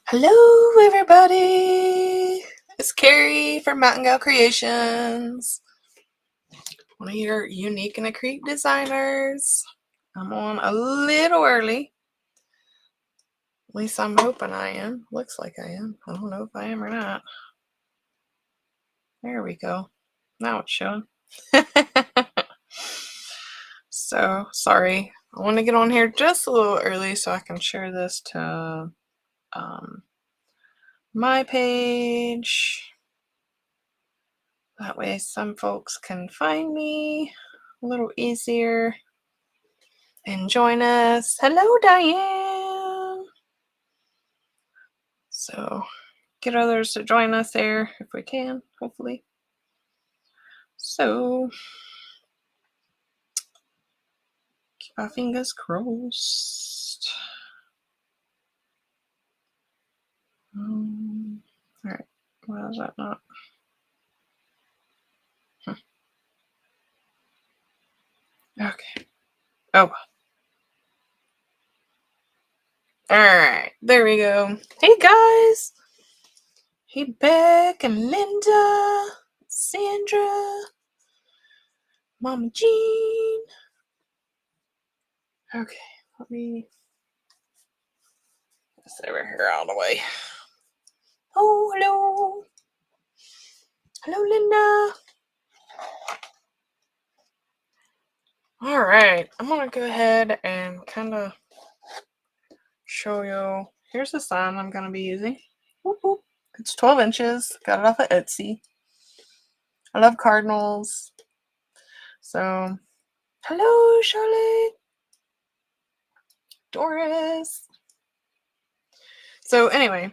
Hello, everybody. It's Carrie from Mountain Gal Creations, one of your unique and a creep designers. I'm on a little early. At least I'm hoping I am. Looks like I am. I don't know if I am or not. There we go. Now it's showing. So, sorry. I want to get on here just a little early so I can share this to my page. That way some folks can find me a little easier and join us. Hello, Diane. So get others to join us there if we can, hopefully. So keep our fingers crossed. All right. Why is that not? Okay. Oh. All right. There we go. Hey, guys. Hey, Beck and Linda, Sandra, Mama Jean. Okay, let me sit over here all the way. Oh, hello. Hello, Linda. All right, I'm going to go ahead and kind of show you. Here's the sign I'm going to be using. Whoop, whoop. It's 12 inches. Got it off of Etsy. I love cardinals. So, hello, Charlotte. Doris. So, anyway,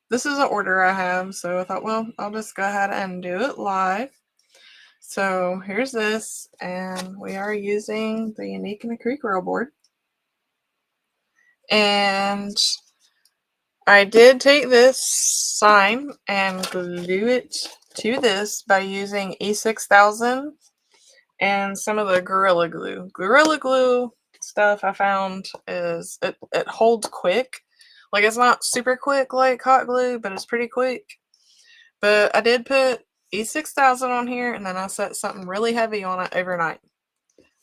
this is an order I have. So, I thought, well, I'll just go ahead and do it live. So here's this, and we are using the Unique and the Creek roll board. And I did take this sign and glue it to this by using E6000 and some of the Gorilla Glue. Gorilla Glue stuff I found is it holds quick. Like, it's not super quick like hot glue, but it's pretty quick. But I did put E6000 on here, and then I set something really heavy on it overnight.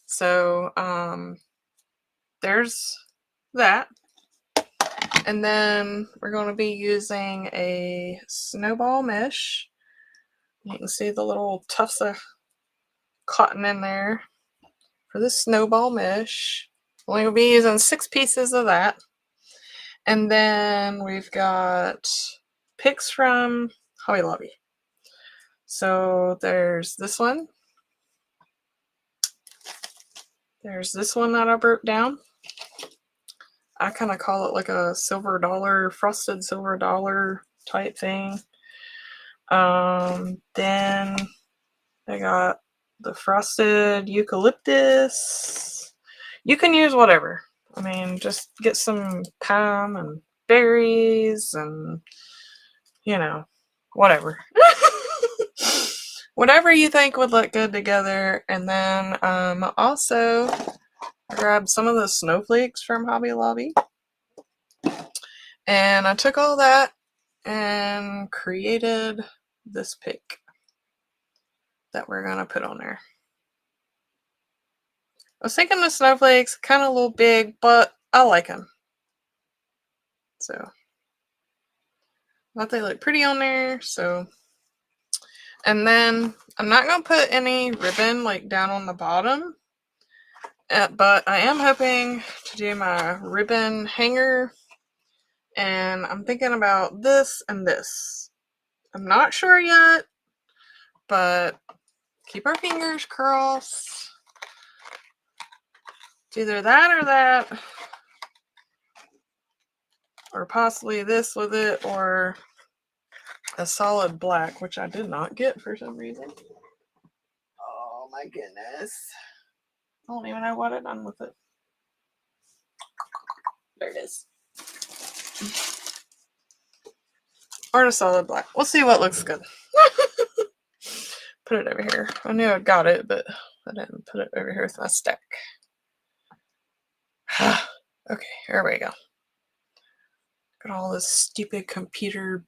So there's that. And then we're going to be using a snowball mesh. You can see the little tufts of cotton in there for the snowball mesh. We're going to be using 6 pieces of that. And then we've got picks from Hobby Lobby. So there's this one. There's this one that I broke down. I kind of call it like a silver dollar, frosted silver dollar type thing. Then I got the frosted eucalyptus. You can use whatever. I mean, just get some thyme and berries and, you know, whatever. Whatever you think would look good together. And then also I grabbed some of the snowflakes from Hobby Lobby. And I took all that and created this pick that we're going to put on there. I was thinking the snowflakes, kind of a little big, but I like them. So, I thought they look pretty on there, so. And then, I'm not going to put any ribbon, like, down on the bottom. But I am hoping to do my ribbon hanger. And I'm thinking about this and this. I'm not sure yet, but keep our fingers crossed. It's either that or that, or possibly this with it, or a solid black, which I did not get for some reason. Oh my goodness. I don't even know what I've done with it. There it is. Or a solid black. We'll see what looks good. Put it over here. I knew I got it, but I didn't put it over here with my stack. Okay, here we go. Got all this stupid computer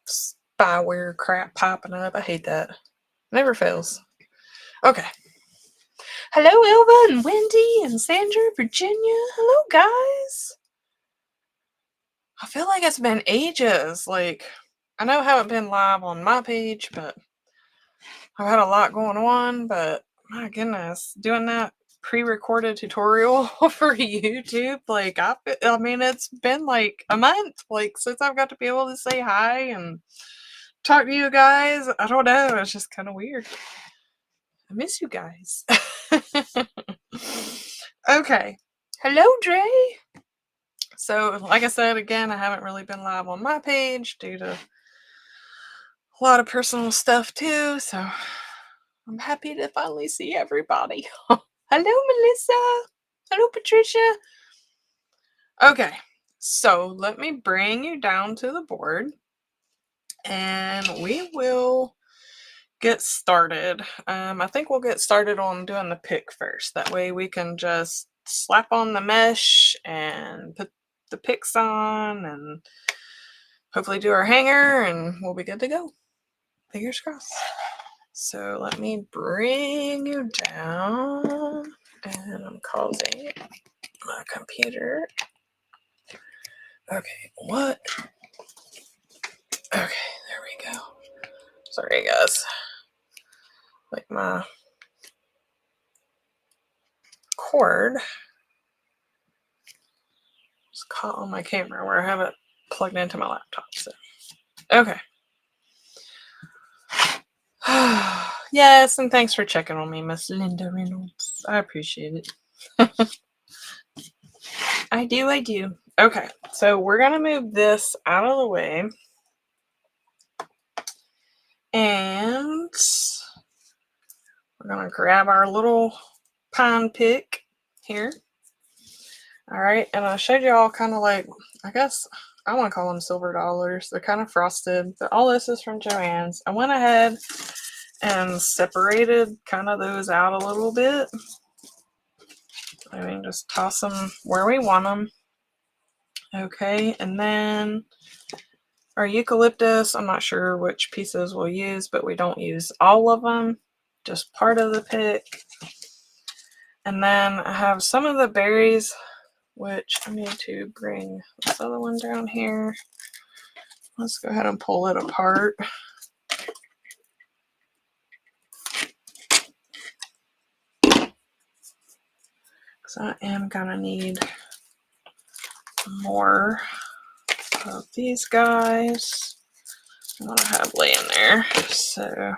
spyware crap popping up. I hate that. Never fails. Okay. Hello, Ilva and Wendy and Sandra, Virginia. Hello, guys. I feel like it's been ages. Like, I know I haven't been live on my page, but I've had a lot going on. But my goodness, doing that pre-recorded tutorial for YouTube, like, I mean, it's been like a month, like, since I've got to be able to say hi and talk to you guys. I don't know. It's just kind of weird. I miss you guys. Okay. Hello, Dre. So, like I said, again, I haven't really been live on my page due to a lot of personal stuff too. So, I'm happy to finally see everybody. Hello, Melissa. Hello, Patricia. Okay. So, let me bring you down to the board and we will get started. I think we'll get started on doing the pick first. That way we can just slap on the mesh and put the picks on and hopefully do our hanger and we'll be good to go. Fingers crossed. So let me bring you down and I'm causing my computer. Okay, what? Okay, there we go. Sorry guys. Like my cord is caught on my camera where I have it plugged into my laptop. So okay. Yes, and thanks for checking on me, Miss Linda Reynolds. I appreciate it. I do. Okay, so we're gonna move this out of the way. And we're gonna grab our little pine pick here. All right, and I showed you all kind of like, I guess I want to call them silver dollars. They're kind of frosted, but all this is from Joann's. I went ahead and separated kind of those out a little bit. I mean, just toss them where we want them. Okay, and then our eucalyptus, I'm not sure which pieces we'll use, but we don't use all of them, just part of the pick. And then I have some of the berries, which I need to bring this other one down here. Let's go ahead and pull it apart. Because I am going to need more of these guys. I'm going to have laying there. So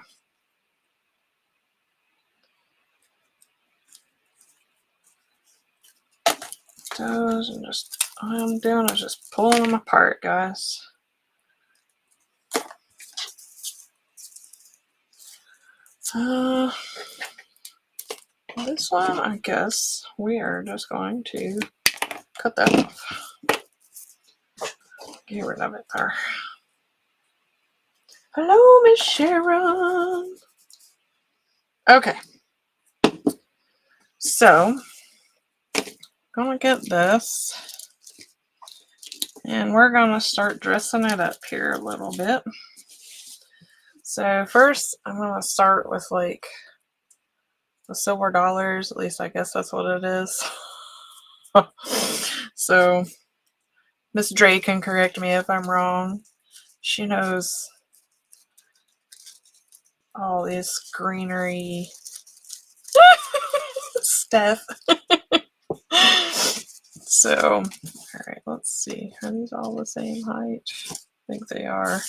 those and just all I'm doing is just pulling them apart, guys. This one, I guess we are just going to cut that off. Get rid of it there. Hello, Miss Sharon. Okay. So, gonna get this. And we're gonna start dressing it up here a little bit. So first, I'm gonna start with like the silver dollars. At least I guess that's what it is. So, Miss Dre can correct me if I'm wrong. She knows all this greenery stuff. So, all right, let's see. Are these all the same height? I think they are.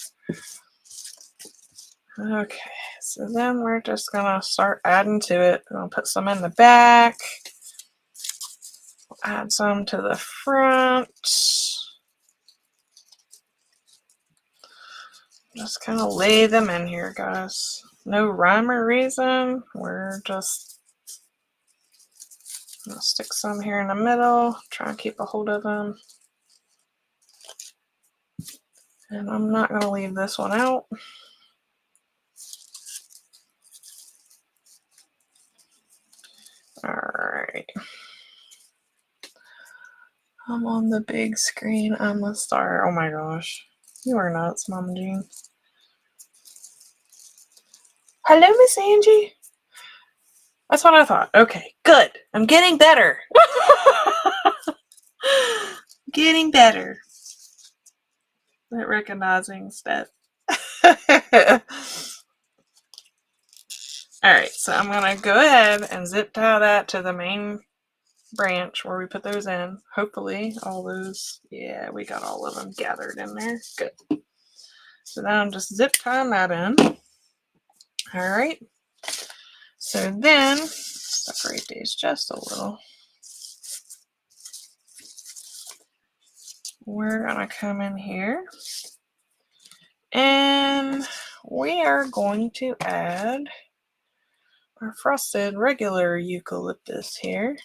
Okay, so then we're just gonna start adding to it. I'll put some in the back. Add some to the front. Just kind of lay them in here, guys. No rhyme or reason. We're just gonna stick some here in the middle. Try and keep a hold of them. And I'm not gonna leave this one out. All right. I'm on the big screen. I'm a star. Oh my gosh. You are nuts, Mama Jean. Hello, Miss Angie. That's what I thought. Okay, good. I'm getting better. Getting better at recognizing stuff. Alright, so I'm going to go ahead and zip tie that to the main branch where we put those in. Hopefully all those, yeah, we got all of them gathered in there. Good. So now I'm just zip tying that in. Alright. So then, separate these just a little. We're going to come in here and we are going to add our frosted regular eucalyptus here.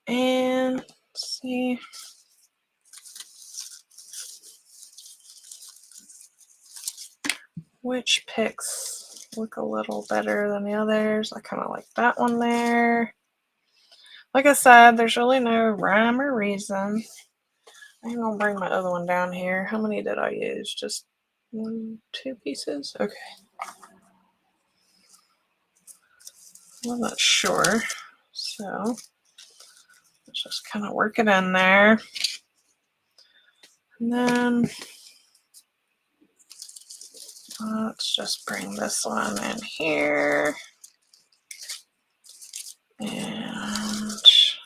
And let's see. Which picks look a little better than the others. I kind of like that one there. Like I said, there's really no rhyme or reason. I'm going to bring my other one down here. How many did I use? Just 1, 2 pieces? Okay. I'm not sure. So let's just kind of work it in there. And then let's just bring this one in here. And just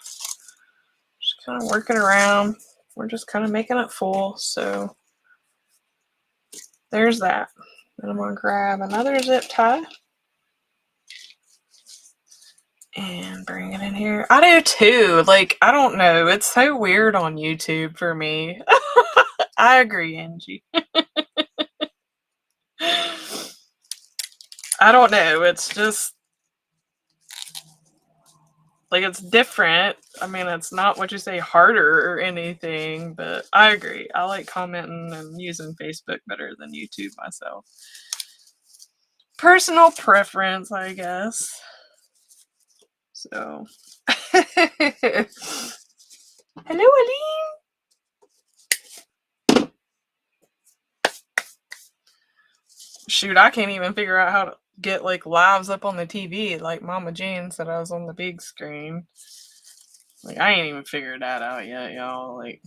kind of work it around. We're just kind of making it full. So there's that. Then I'm going to grab another zip tie. And bring it in here. I do too. Like, I don't know. It's so weird on YouTube for me. I agree, Angie. I don't know. It's just like it's different. I mean, it's not what you say harder or anything, but I agree. I like commenting and using Facebook better than YouTube myself. Personal preference, I guess. So, hello, Aline. Shoot, I can't even figure out how to get like lives up on the TV like Mama Jean said I was on the big screen. Like, I ain't even figured that out yet, y'all. Like,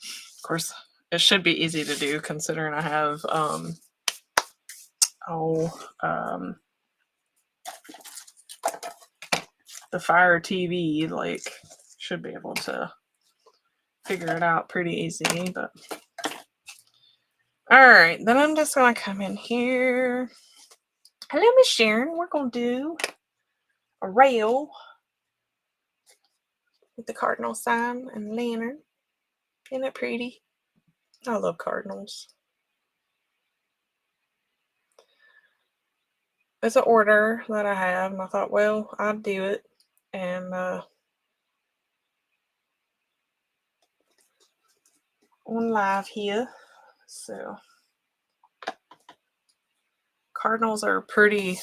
of course, it should be easy to do considering I have the Fire TV. Like, should be able to figure it out pretty easy. But all right, then I'm just gonna come in here. Hello, Miss Sharon. We're gonna do a rail with the cardinal sign and lantern. Isn't it pretty? I love cardinals. It's an order that I have, and I thought, well, I'd do it. And on live here. So cardinals are pretty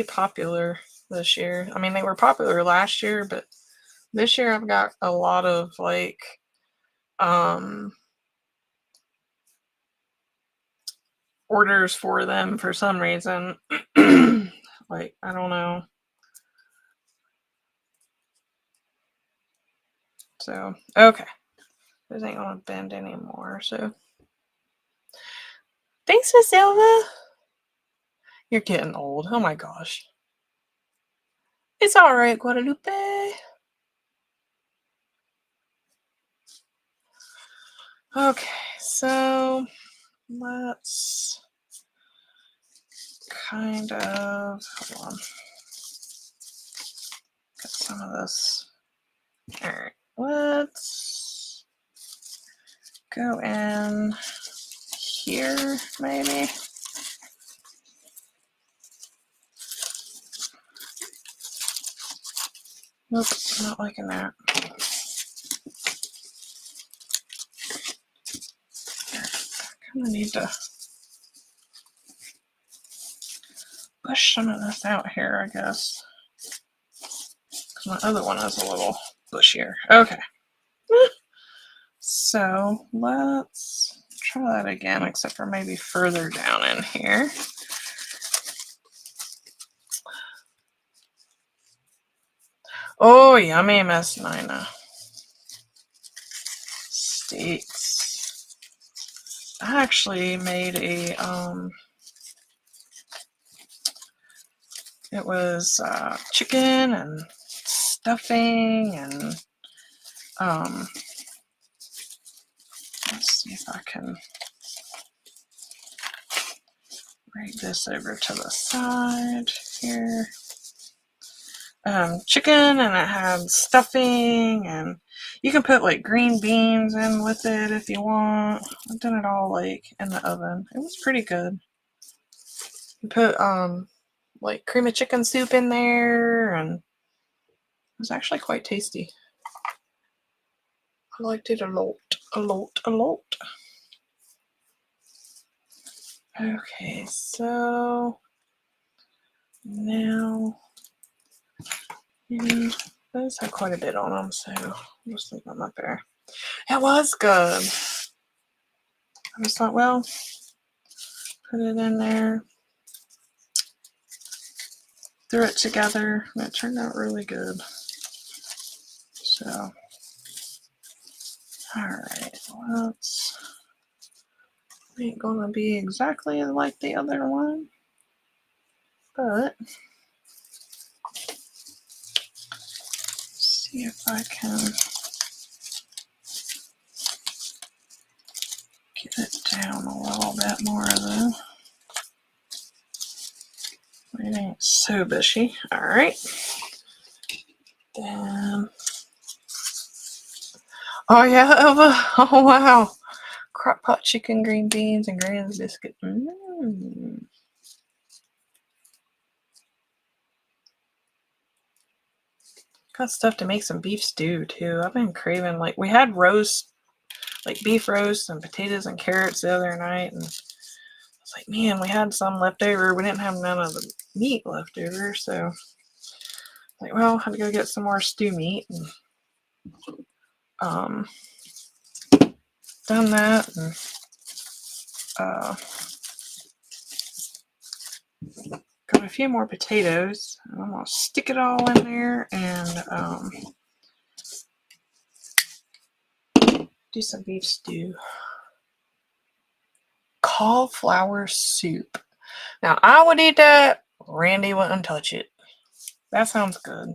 popular this year. I mean, they were popular last year, but this year I've got a lot of like orders for them for some reason. Like, I don't know. So, okay. This ain't gonna bend anymore, so. Thanks, Miss Silva. You're getting old. Oh my gosh. It's alright, Guadalupe. Okay, so let's kind of, hold on. Get some of this. Alright, let's go in here, maybe. Nope, not liking that. Kind of need to push some of this out here, I guess. My other one is a little bushier. Okay. So let's try that again, except for maybe further down in here. Oh, yummy, Miss Nina. Steaks. I actually made a, it was chicken and stuffing and, let's see if I can bring this over to the side here. Chicken, and it had stuffing, and you can put like green beans in with it if you want. I've done it all like in the oven. It was pretty good. You put like cream of chicken soup in there, and it was actually quite tasty. I liked it a lot, a lot, a lot. Okay, so now those had quite a bit on them, so I'll just leave them up there. It was good. I just thought, well, put it in there, threw it together, and it turned out really good. So, alright, let's, ain't gonna be exactly like the other one, but see if I can get it down a little bit more though. It ain't so bushy. Alright. Then, oh yeah, oh wow. Crock pot chicken, green beans, and Gran's biscuit. Got stuff to make some beef stew too. I've been craving, like, we had roast, like beef roast and potatoes and carrots the other night, and I was like, man, we had some left over. We didn't have none of the meat left over, so like, well, I had to go get some more stew meat, and done that, and got a few more potatoes. I'm gonna stick it all in there and do some beef stew. Cauliflower soup. Now I would eat that. Randy wouldn't touch it. That sounds good.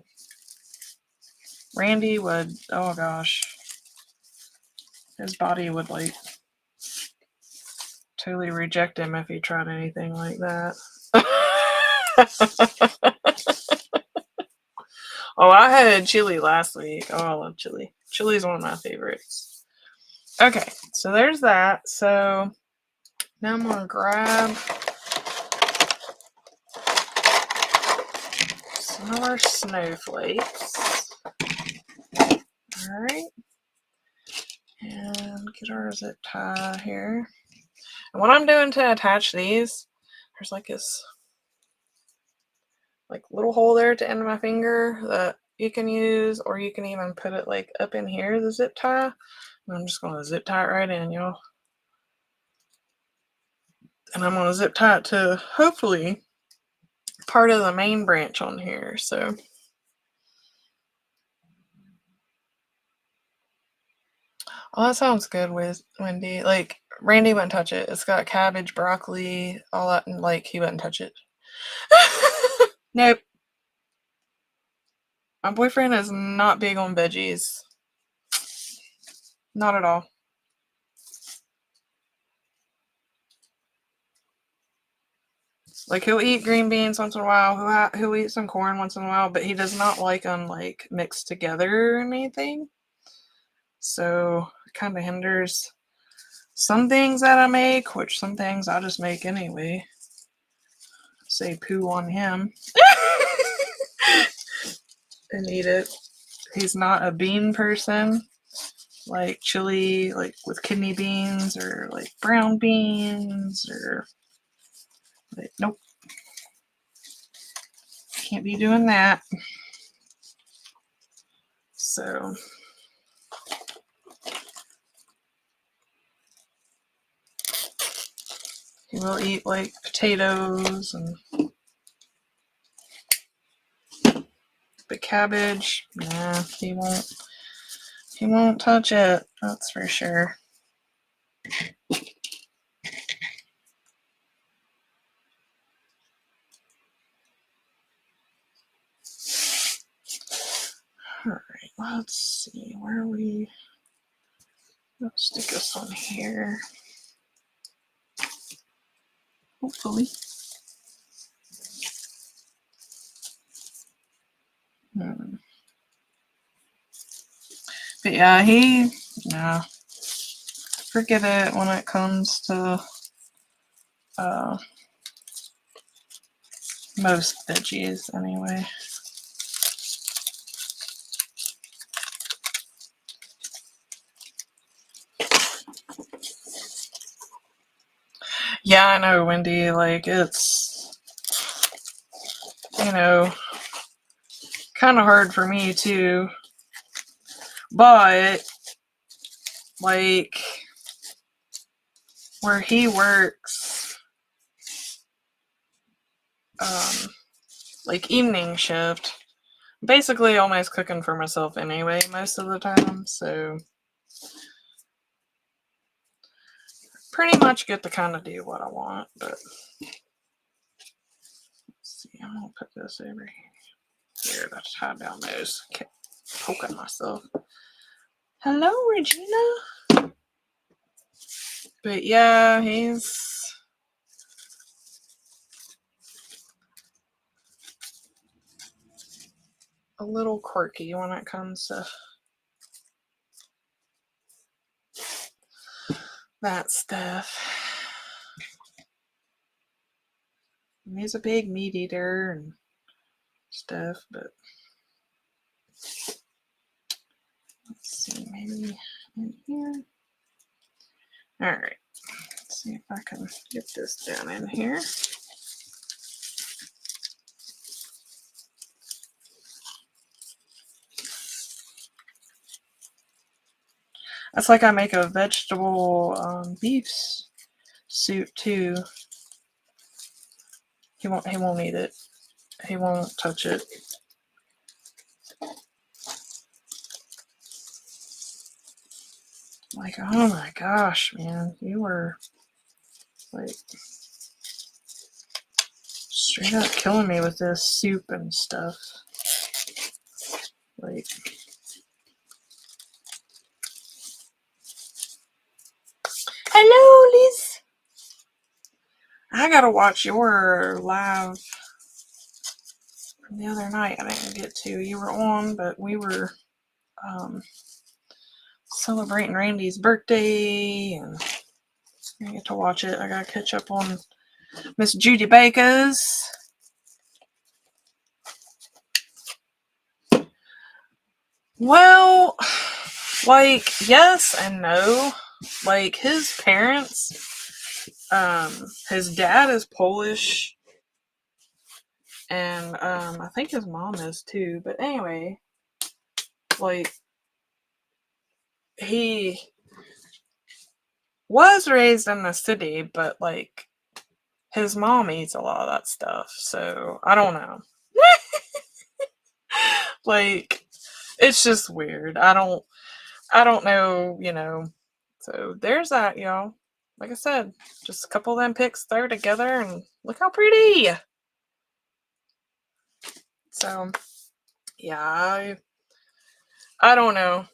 Randy would, oh gosh, his body would like totally reject him if he tried anything like that. Oh, I had chili last week. Oh, I love chili. Chili is one of my favorites. Okay, so there's that. So now I'm going to grab some of our snowflakes. Alright. And get our zip tie here. And what I'm doing to attach these, there's like this like little hole there at the end of my finger that you can use, or you can even put it like up in here, the zip tie. And I'm just going to zip tie it right in, y'all. And I'm going to zip tie it to hopefully part of the main branch on here. So oh, that sounds good with Wendy. Like, Randy wouldn't touch it. It's got cabbage, broccoli, all that, and like, he wouldn't touch it. Nope. My boyfriend is not big on veggies. Not at all. Like, he'll eat green beans once in a while. He'll eat some corn once in a while, but he does not like them like mixed together or anything. So it kind of hinders some things that I make, which some things I just make anyway. Say poo on him. And eat it. He's not a bean person, like chili, like with kidney beans or like brown beans or like, nope. Can't be doing that. So he will eat like potatoes and the cabbage. Nah, he won't. He won't touch it. That's for sure. All right, let's see. Where are we? Let's stick this on here. Hopefully. But yeah, nah, forget it when it comes to most veggies anyway. Yeah, I know, Wendy, like it's, you know, kind of hard for me too, but like where he works, like evening shift, basically almost cooking for myself anyway most of the time, so pretty much get to kind of do what I want. But let's see, I'm gonna put this over here to tie down those. Kept poking myself. Hello, Regina. But yeah, he's a little quirky when it comes to that stuff. He's a big meat eater and stuff, but let's see, maybe in here. All right, let's see if I can get this down in here. That's like I make a vegetable beef soup too. He won't eat it. He won't touch it. Like, oh my gosh, man, you were like straight up killing me with this soup and stuff. Like, hello, Liz. I gotta watch your live from the other night. I didn't get to. You were on, but we were celebrating Randy's birthday, and I get to watch it. I gotta catch up on Miss Judy Baker's. Well, like, yes and no. Like, his parents, his dad is Polish, and I think his mom is too. But anyway, like, he was raised in the city, but like, his mom eats a lot of that stuff, so I don't know. Like, it's just weird. I don't know, you know. So there's that, y'all. Like I said, just a couple of them pics thrown together, and look how pretty. So yeah, I don't know.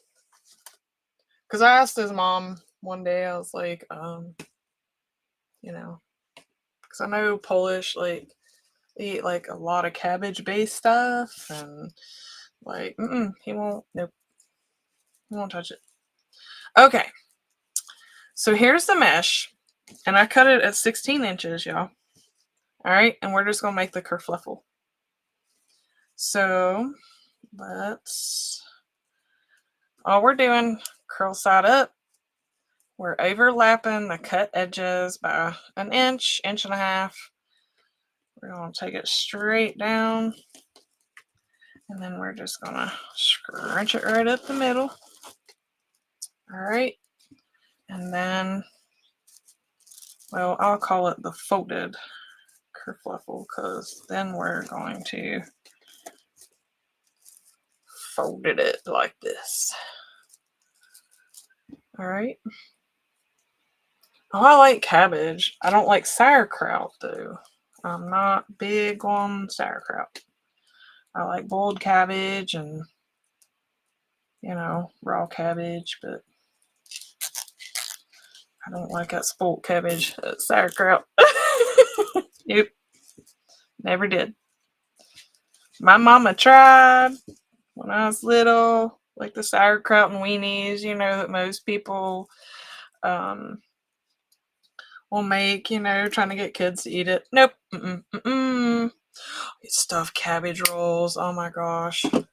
Cause I asked his mom one day, I was like, you know, because I know Polish, like, they eat like a lot of cabbage based stuff, and like, he won't, nope, he won't touch it. Okay, so here's the mesh, and I cut it at 16 inches, y'all. All right, and we're just gonna make the kerfluffle. So all we're doing, curl side up. We're overlapping the cut edges by an inch, inch and a half. We're going to take it straight down And then we're just gonna scrunch it right up the middle. All right. And then, well, I'll call it the folded kerfluffle because then we're going to fold it like this. All right. Oh, I like cabbage. I don't like sauerkraut though. I'm not big on sauerkraut. I like boiled cabbage and, you know, raw cabbage, but I don't like that spoiled cabbage. Sauerkraut. Nope. Never did. My mama tried when I was little, like the sauerkraut and weenies, you know, that most people will make, you know, trying to get kids to eat it. Nope. Stuffed cabbage rolls. Oh my gosh. I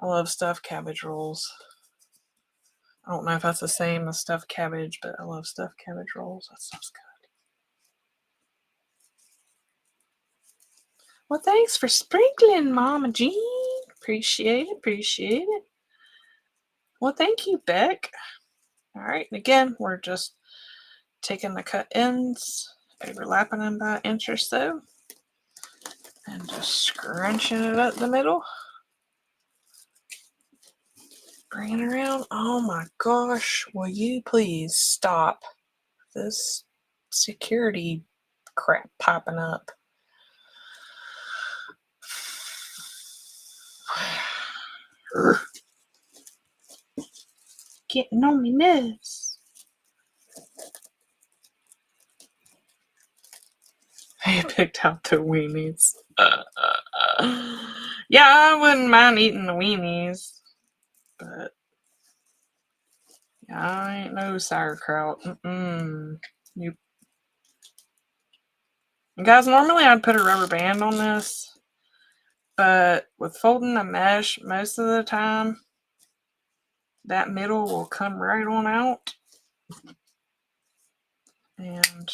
love stuffed cabbage rolls. I don't know if that's the same as stuffed cabbage, but I love stuffed cabbage rolls. That stuff's good. Well, thanks for sprinkling, Mama Jean. Appreciate it. Appreciate it. Well, thank you, Beck. All right. And again, we're just taking the cut ends, overlapping them by an inch or so, and just scrunching it up the middle. Bring it around. Oh my gosh. Will you please stop this security crap popping up? Getting on my nerves. I picked out the weenies. Yeah, I wouldn't mind eating the weenies, but yeah, I ain't no sauerkraut. Nope. Guys, normally I'd put a rubber band on this, but with folding the mesh, most of the time, that middle will come right on out. And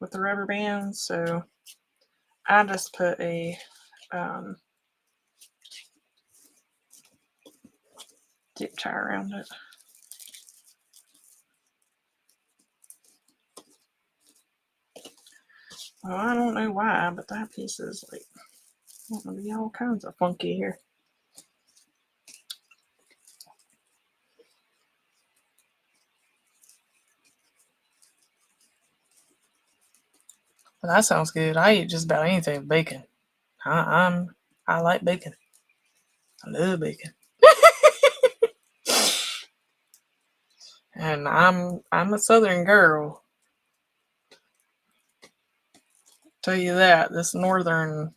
with the rubber band, so I just put a zip tie around it. Well, I don't know why, but that piece is like wanting to be all kinds of funky here. Well, that sounds good. I eat just about anything with bacon. I like bacon. I love bacon. And I'm a Southern girl. Tell you that. This Northern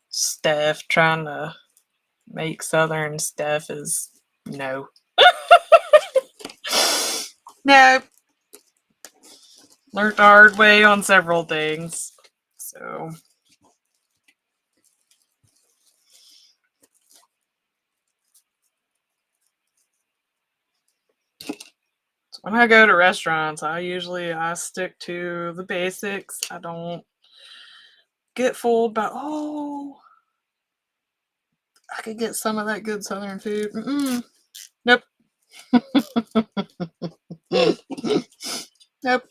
stuff trying to make Southern stuff is no. No. Learned the hard way on several things. So when I go to restaurants, I stick to the basics. I don't get fooled by, oh, I could get some of that good Southern food. Nope. Nope.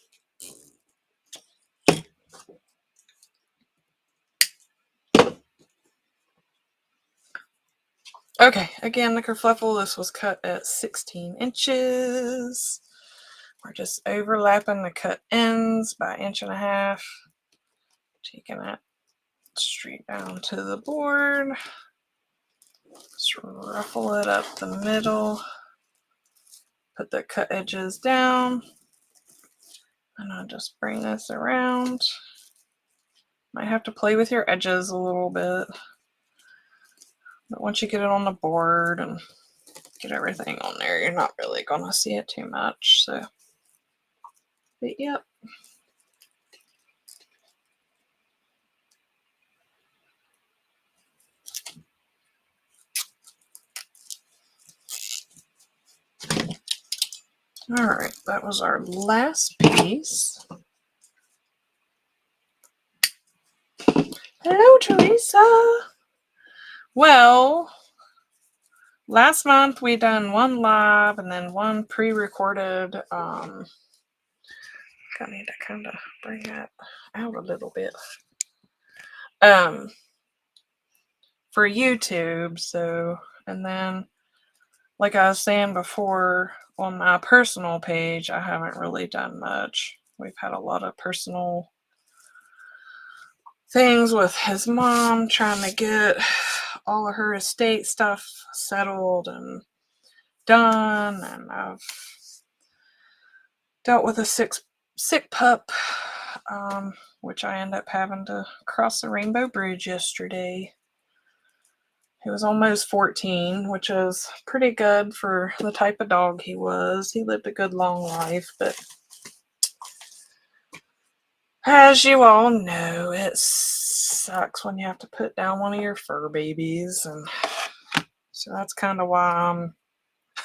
Okay, again, the kerfluffle, this was cut at 16 inches. We're just overlapping the cut ends by 1.5 inches. Taking it straight down to the board. Just ruffle it up the middle. Put the cut edges down. And I'll just bring this around. Might have to play with your edges a little bit. But once you get it on the board and get everything on there, you're not really going to see it too much. So, but yep. All right, that was our last piece. Hello, Teresa. Well, last month we done one live and then one pre-recorded. I need to kind of bring that out a little bit. For YouTube. So, and then, like I was saying before, on my personal page, I haven't really done much. We've had a lot of personal things with his mom trying to get all of her estate stuff settled and done, and I've dealt with a sick pup, which I ended up having to cross the Rainbow Bridge yesterday. He was almost 14, which is pretty good for the type of dog he was. He lived a good long life, but as you all know, it sucks when you have to put down one of your fur babies, and so that's kind of why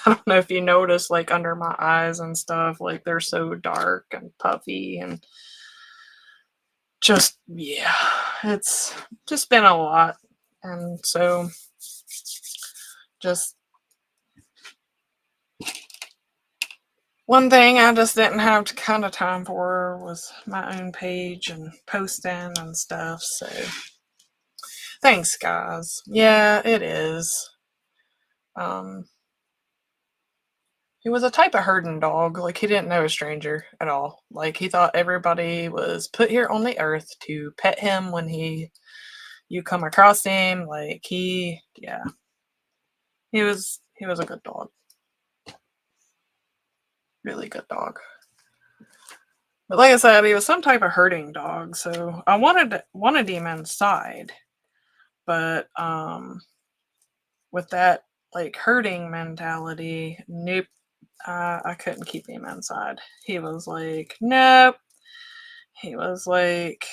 I don't know if you notice, like under my eyes and stuff, like they're so dark and puffy, and just, yeah, it's just been a lot. And so just one thing I just didn't have kind of time for was my own page and posting and stuff. So thanks, guys. Yeah, it is. He was a type of herding dog. Like, he didn't know a stranger at all. Like, he thought everybody was put here on the earth to pet him when you come across him. Like, yeah, he was a good dog. Really good dog. But like I said, he was some type of herding dog, so I wanted him inside. But with that, like, herding mentality, nope, I couldn't keep him inside. He was like, nope. He was like,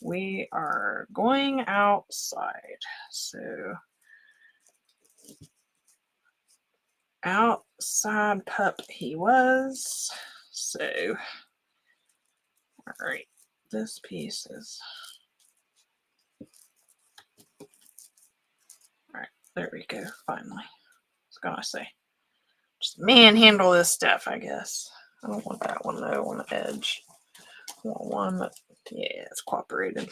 we are going outside. So outside pup he was. So, all right, this piece is, all right, there we go, finally. I was gonna say, just manhandle this stuff, I guess. I don't want that one though on the edge. I want one that, yeah, it's cooperated.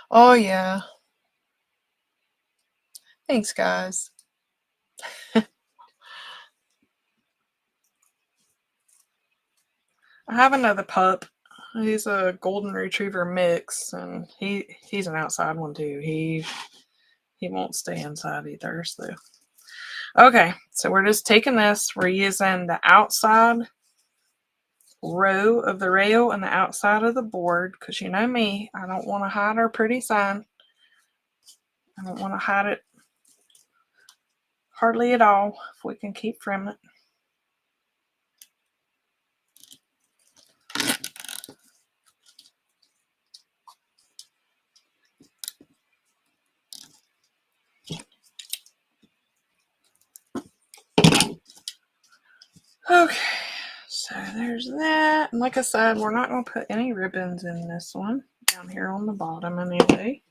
Oh yeah. Thanks, guys. I have another pup. He's a golden retriever mix, and he's an outside one too. He won't stay inside either. So okay, so we're just taking this. We're using the outside row of the rail and the outside of the board, because you know me, I don't want to hide our pretty sign. I don't want to hide it hardly at all if we can keep from it. Okay, so there's that. And like I said, we're not going to put any ribbons in this one down here on the bottom anyway.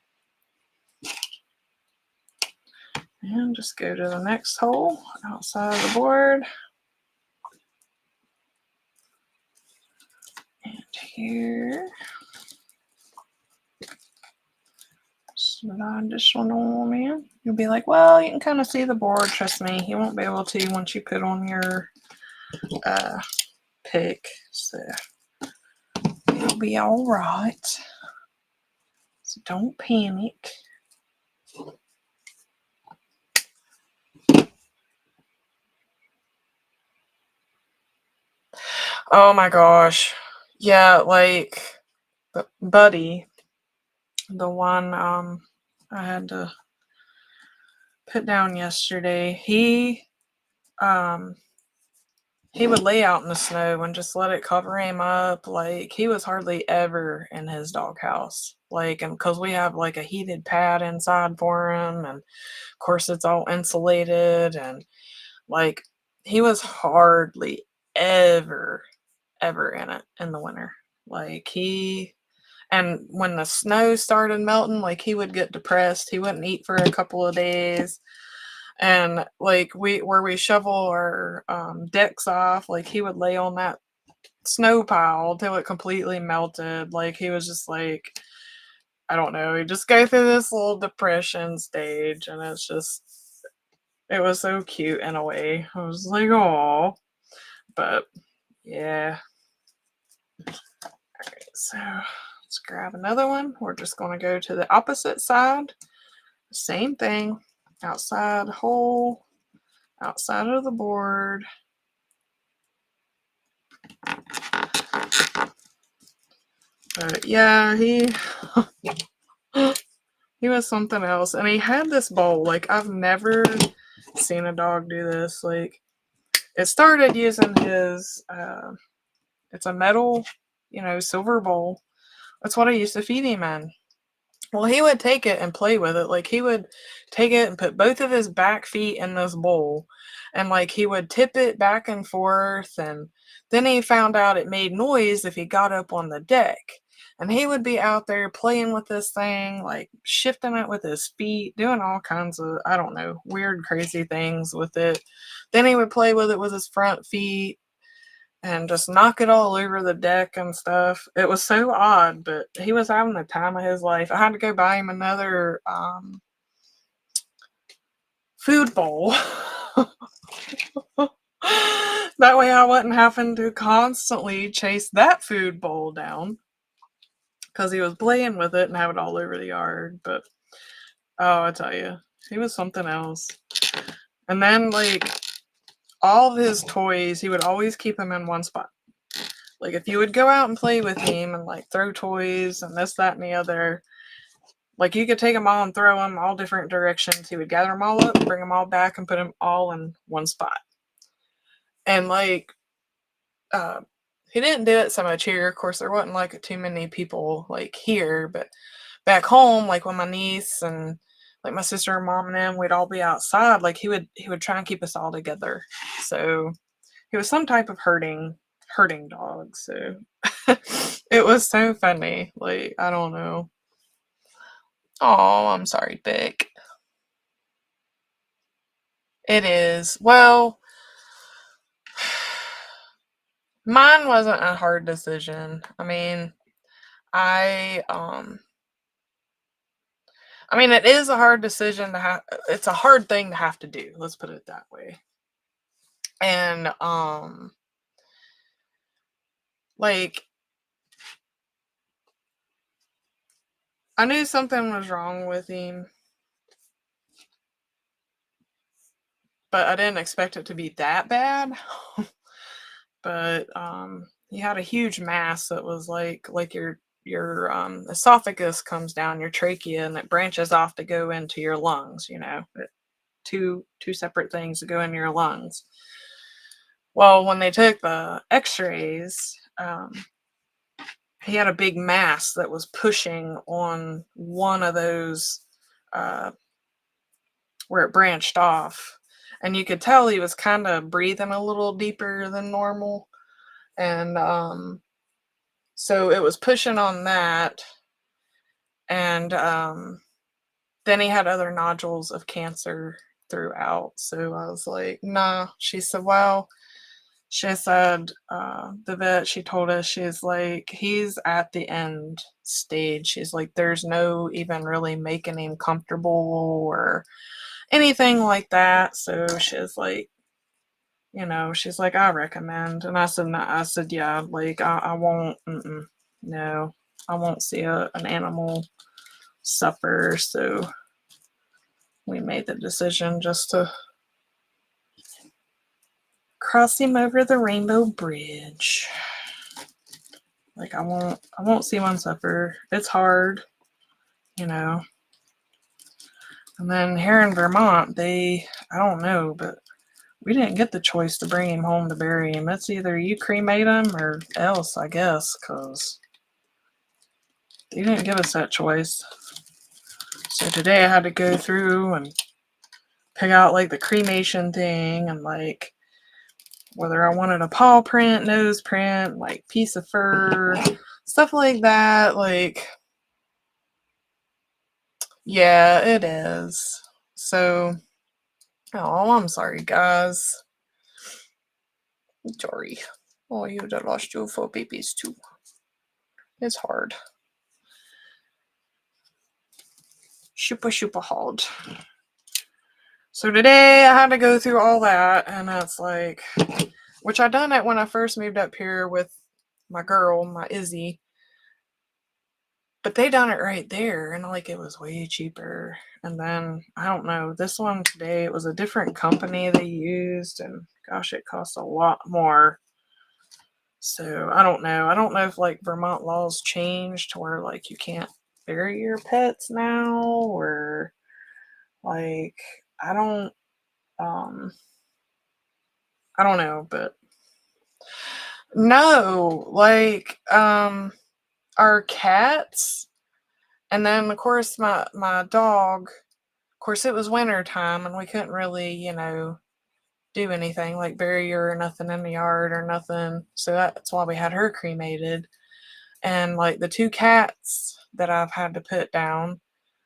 And just go to the next hole outside of the board. And here. Slide this one on in. You'll be like, well, you can kind of see the board. Trust me, you won't be able to once you put on your pick. So it'll be all right. So don't panic. Oh my gosh. Yeah, like Buddy, the one I had to put down yesterday, he would lay out in the snow and just let it cover him up. Like, he was hardly ever in his doghouse. Like, and because we have like a heated pad inside for him, and of course it's all insulated, and like, he was hardly ever in it in the winter. Like, And when the snow started melting, like he would get depressed. He wouldn't eat for a couple of days. And like where we shovel our decks off, like he would lay on that snow pile till it completely melted. Like he was just like, I don't know, he just go through this little depression stage, and it was so cute in a way. I was like, oh, but yeah. Alright, so let's grab another one. We're just going to go to the opposite side. Same thing. Outside hole, outside of the board. But yeah, he was something else. And he had this bowl. Like, I've never seen a dog do this. Like, it started using his, it's a metal, silver bowl. That's what I used to feed him in. Well, he would take it and play with it. Like, he would take it and put both of his back feet in this bowl. And, like, he would tip it back and forth. And then he found out it made noise if he got up on the deck. And he would be out there playing with this thing, like, shifting it with his feet, doing all kinds of, I don't know, weird, crazy things with it. Then he would play with it with his front feet and just knock it all over the deck and stuff. It was so odd, but he was having the time of his life. I had to go buy him another food bowl. That way I wasn't having to constantly chase that food bowl down, because he was playing with it and have it all over the yard. But oh, I tell you, he was something else. And then, like, all of his toys, he would always keep them in one spot. Like, if you would go out and play with him and, like, throw toys and this, that, and the other, like, you could take them all and throw them all different directions. He would gather them all up, bring them all back, and put them all in one spot. And, like, he didn't do it so much here. Of course, there wasn't, like, too many people, like, here. But back home, like, when my niece and, like, my sister and mom and them, we'd all be outside. Like, he would try and keep us all together. So he was some type of herding dog. So it was so funny. Like, I don't know. Oh, I'm sorry, Vic. It is. Well, mine wasn't a hard decision. I mean, it is a hard decision to have. It's a hard thing to have to do. Let's put it that way. And like, I knew something was wrong with him, but I didn't expect it to be that bad. But he had a huge mass that was like your esophagus comes down your trachea, and it branches off to go into your lungs. Two separate things to go in your lungs. Well, when they took the X-rays, he had a big mass that was pushing on one of those where it branched off, and you could tell he was kind of breathing a little deeper than normal, and so it was pushing on that, and then he had other nodules of cancer throughout. So I was like, nah. She said, well, the vet, she told us, she's like, he's at the end stage. She's like, there's no even really making him comfortable or anything like that. So she's like, she's like, I recommend. And I said, no. I said, yeah, like, I won't, no, I won't see an animal suffer. So we made the decision just to cross him over the rainbow bridge. Like, I won't see one suffer. It's hard, And then here in Vermont, I don't know, but we didn't get the choice to bring him home to bury him. It's either you cremate him or else, I guess, because they didn't give us that choice. So today I had to go through and pick out, like, the cremation thing, and, like, whether I wanted a paw print, nose print, like, piece of fur, stuff like that. Like, yeah, it is. So, oh, I'm sorry, guys. Sorry. Oh, you would have lost your 4 babies too. It's hard. Super hard. So today I had to go through all that, and it's like, which I done it when I first moved up here with my girl, my Izzy. But they done it right there, and like it was way cheaper. And then I don't know, this one today, it was a different company they used, and gosh, it costs a lot more. So I don't know. I don't know if like Vermont laws changed to where like you can't bury your pets now, or like I don't know, but no, like our cats, and then of course my dog, of course it was winter time and we couldn't really, you know, do anything like bury her or nothing in the yard or nothing. So that's why we had her cremated. And like the 2 cats that I've had to put down,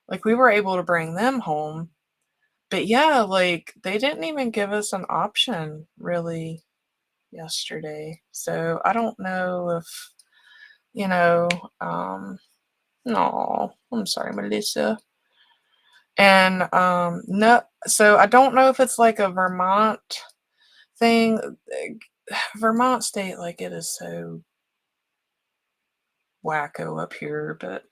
like we were able to bring them home. But yeah, like they didn't even give us an option really yesterday. So I don't know if, you know, no, I'm sorry, Melissa. And no, so I don't know if it's like a Vermont thing. Vermont state, like it is so wacko up here, but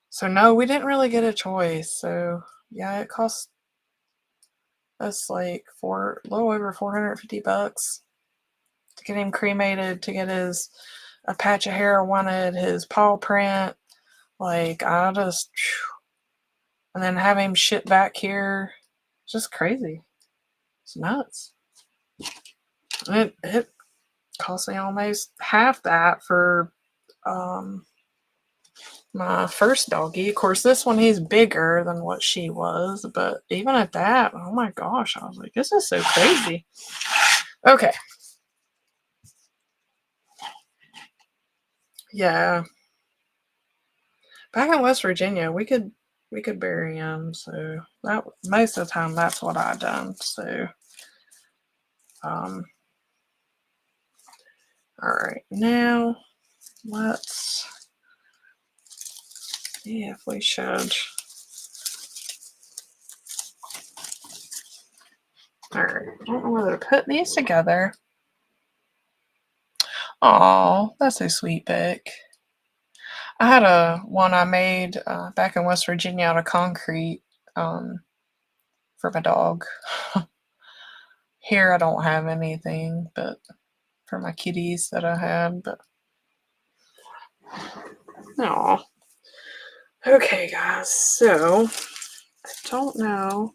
so no, we didn't really get a choice. So yeah, it cost us like a little over $450 to get him cremated, to get a patch of hair I wanted, his paw print. Like I just, and then have him shipped back here. It's just crazy. It's nuts. It cost me almost half that for my first doggy. Of course, this one, he's bigger than what she was, but even at that, oh my gosh, I was like, this is so crazy. Okay. Yeah. Back in West Virginia, we could bury him, so that most of the time that's what I done. So all right, now let's see if we should. All right, I don't know whether to put these together. Oh, that's so sweet, Beck. I had one I made back in West Virginia out of concrete for my dog. Here I don't have anything, but for my kitties that I had, but no. Okay, guys, so I don't know.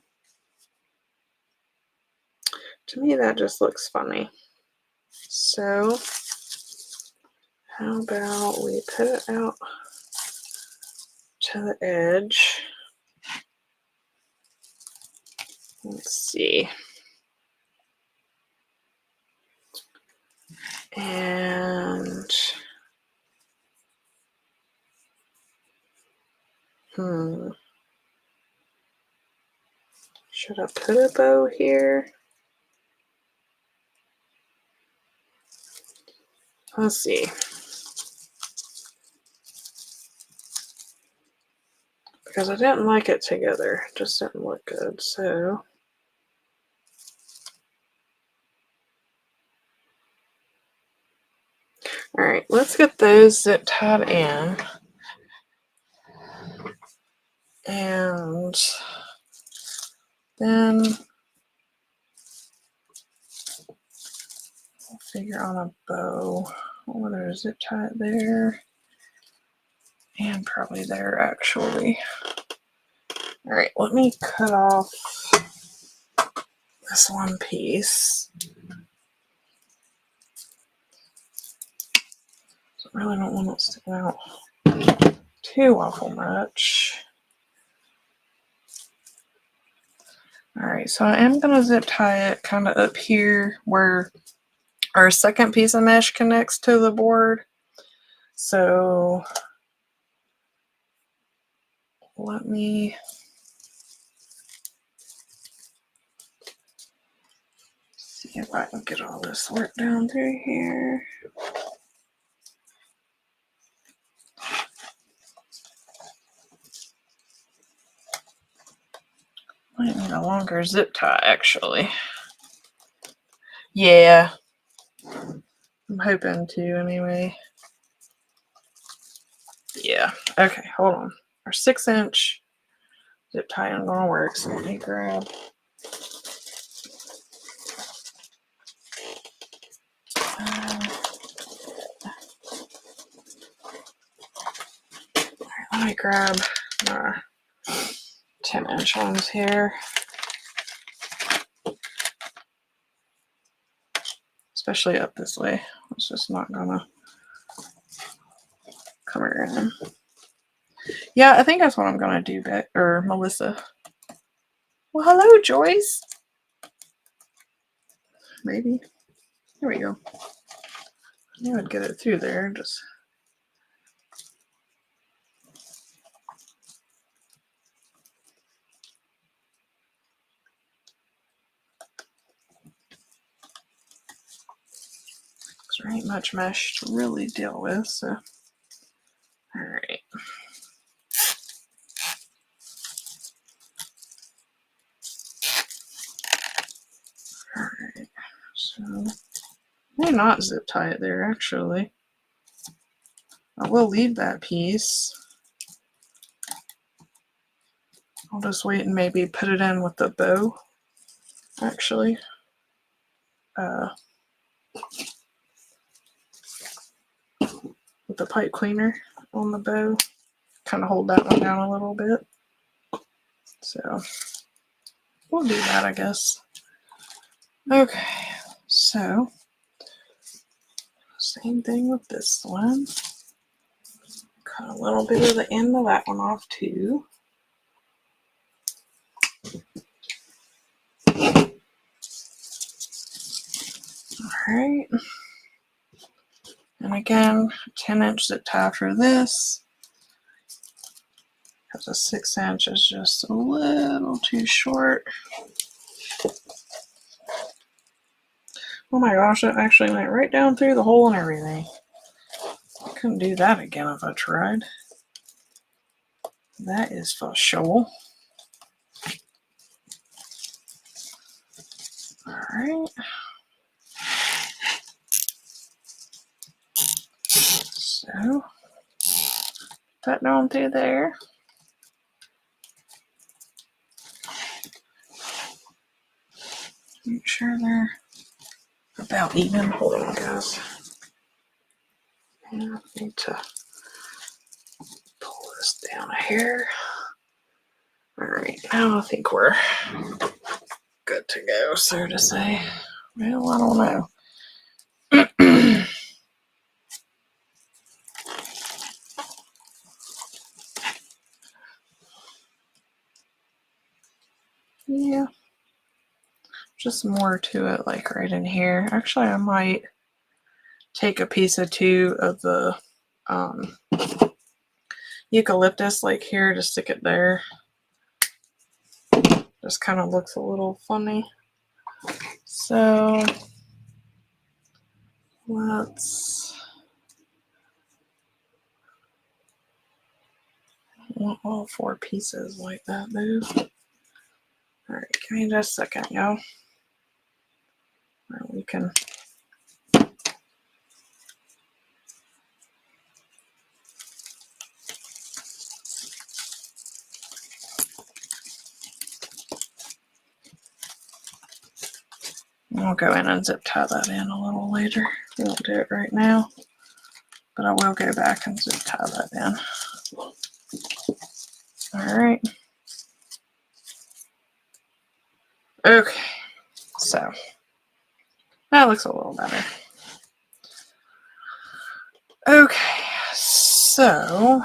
To me, that just looks funny. So how about we put it out to the edge? Let's see. And should I put a bow here? Let's see. Because I didn't like it together. It just didn't look good. So all right, let's get those zip tied in. And then we'll figure on a bow. Oh, there's zip tie it there. And probably there, actually. All right, let me cut off this one piece. I really don't want it sticking out too awful much. All right, so I am going to zip tie it kind of up here where our second piece of mesh connects to the board. So let me see if I can get all this work down through here. Might need a longer zip tie, actually. Yeah, I'm hoping to anyway. Yeah, okay, hold on. Our 6-inch zip tie ain't gonna work, so let me grab let me grab my 10-inch ones here. Especially up this way. It's just not gonna come around. Yeah, I think that's what I'm gonna do, or Melissa. Well, hello, Joyce. Maybe. Here we go. I knew I'd get it through there. Just there ain't much mesh to really deal with, so all right. All right. So I may not zip tie it there actually. I will leave that piece. I'll just wait and maybe put it in with the bow, actually. With the pipe cleaner on the bow. Kind of hold that one down a little bit. So we'll do that, I guess. Okay, so same thing with this one. Cut a little bit of the end of that one off too. Alright. And again, 10-inch zip tie for this. Because a 6-inch is just a little too short. Oh my gosh, that actually went right down through the hole and everything. I couldn't do that again if I tried. That is for sure. Alright. So, that down through there. Make sure they're about even. Hold on, guys. I need to pull this down a hair. Alright, now I think we're good to go, so to say. Well, I don't know. Yeah. Just more to it, like right in here. Actually, I might take a piece or two of the eucalyptus, like here, to stick it there. Just kind of looks a little funny. So let's want all 4 pieces like that, though. All right, give me just a second, y'all. We can. I'll go in and zip tie that in a little later. We won't do it right now, but I will go back and zip tie that in. All right. Okay, so that looks a little better. Okay, so,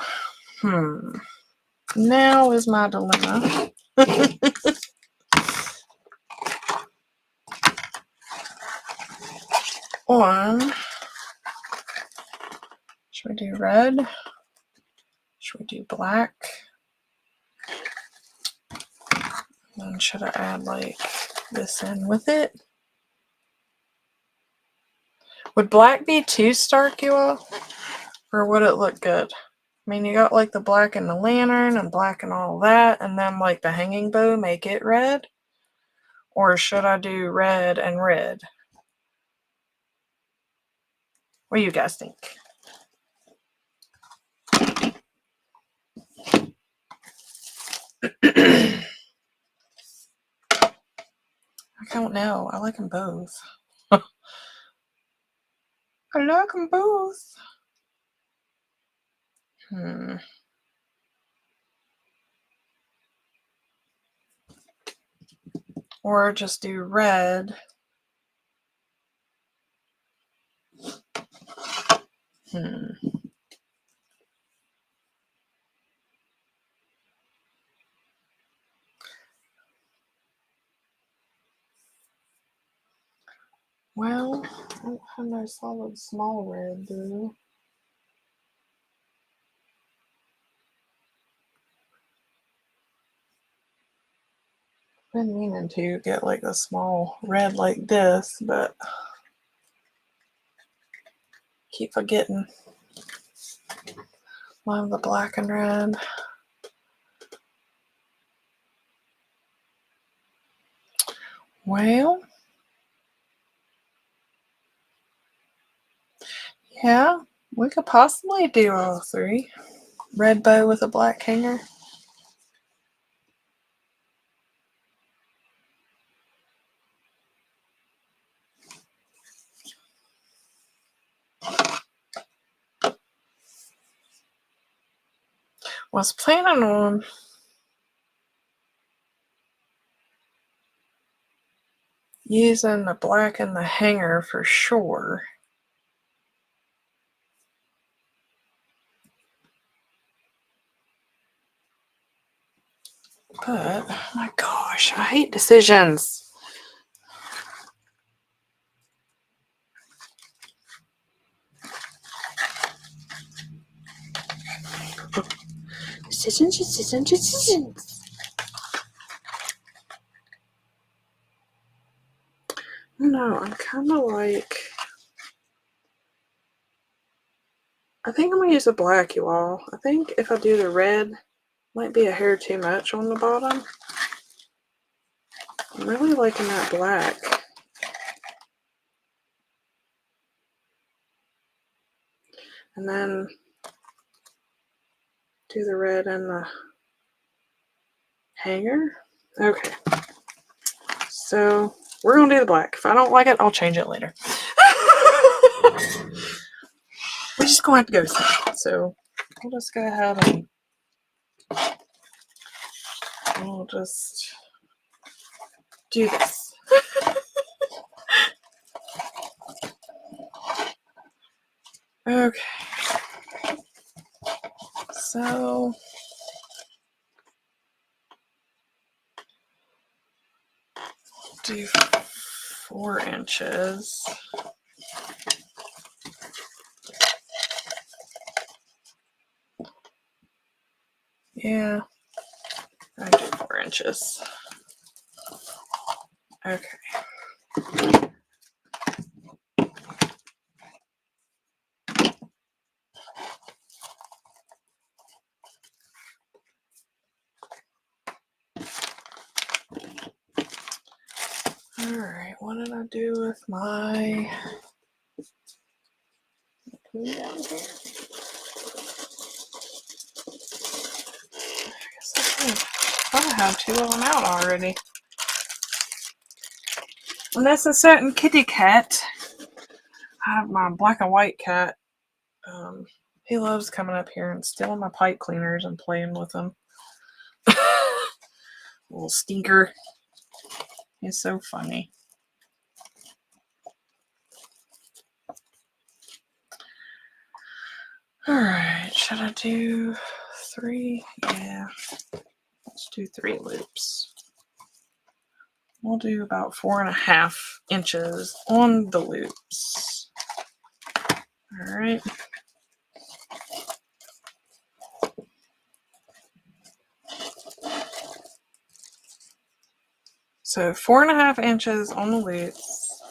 now is my dilemma. On Should we do red? Should we do black? And should I add like this in with it? Would black be too stark, you all? Or would it look good? I mean, you got like the black in the lantern and black and all that, and then like the hanging bow, make it red? Or should I do red and red? What do you guys think? I don't know. I like them both. I like them both. Or just do red. Well, I don't have no solid small red, though. I've been meaning to get like a small red like this, but keep forgetting. Love the black and red. Well, yeah, we could possibly do all three. Red bow with a black hanger. Was planning on using the black and the hanger for sure. But, oh my gosh, I hate decisions. Decisions. No, I'm kind of like, I think I'm going to use the black, you all. I think if I do the red, might be a hair too much on the bottom. I'm really liking that black. And then do the red and the hanger. Okay. So we're going to do the black. If I don't like it, I'll change it later. We're just going to have to go with it. So we'll just go ahead and we'll just do this. Okay. So do 4 inches. Yeah, I do 4 inches. Okay. Alright, what did I do with my... Put it down here. I guess I did. I have 2 of them out already. And that's a certain kitty cat. I have my black and white cat. He loves coming up here and stealing my pipe cleaners and playing with them. Little stinker. He's so funny. Alright, should I do 3? Yeah. Let's do 3 loops. We'll do about 4.5 inches on the loops. Alright. So 4.5 inches on the loops.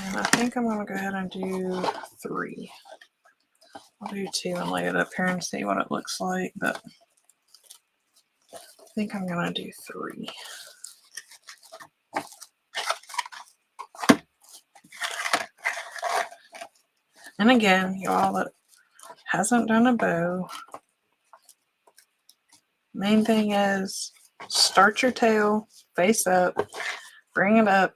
And I think I'm going to go ahead and do 3. I'll do 2 and lay it up here and see what it looks like, but I think I'm going to do 3. And again, y'all that hasn't done a bow, main thing is start your tail face up, bring it up.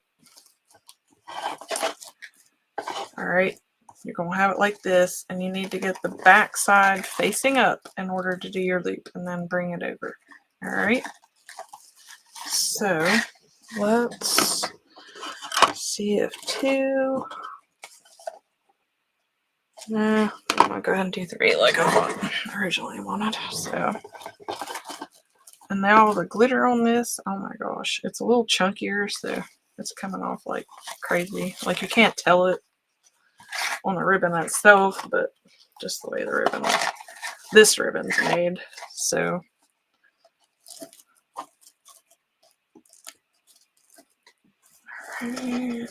All right, you're going to have it like this, and you need to get the back side facing up in order to do your loop, and then bring it over. All right, so let's see if 2. Nah, I'm going to go ahead and do 3 like I originally wanted. So, and now the glitter on this, oh my gosh, it's a little chunkier, so it's coming off like crazy. Like you can't tell it on the ribbon itself, but just the way the ribbon, this ribbon's made. So, alright,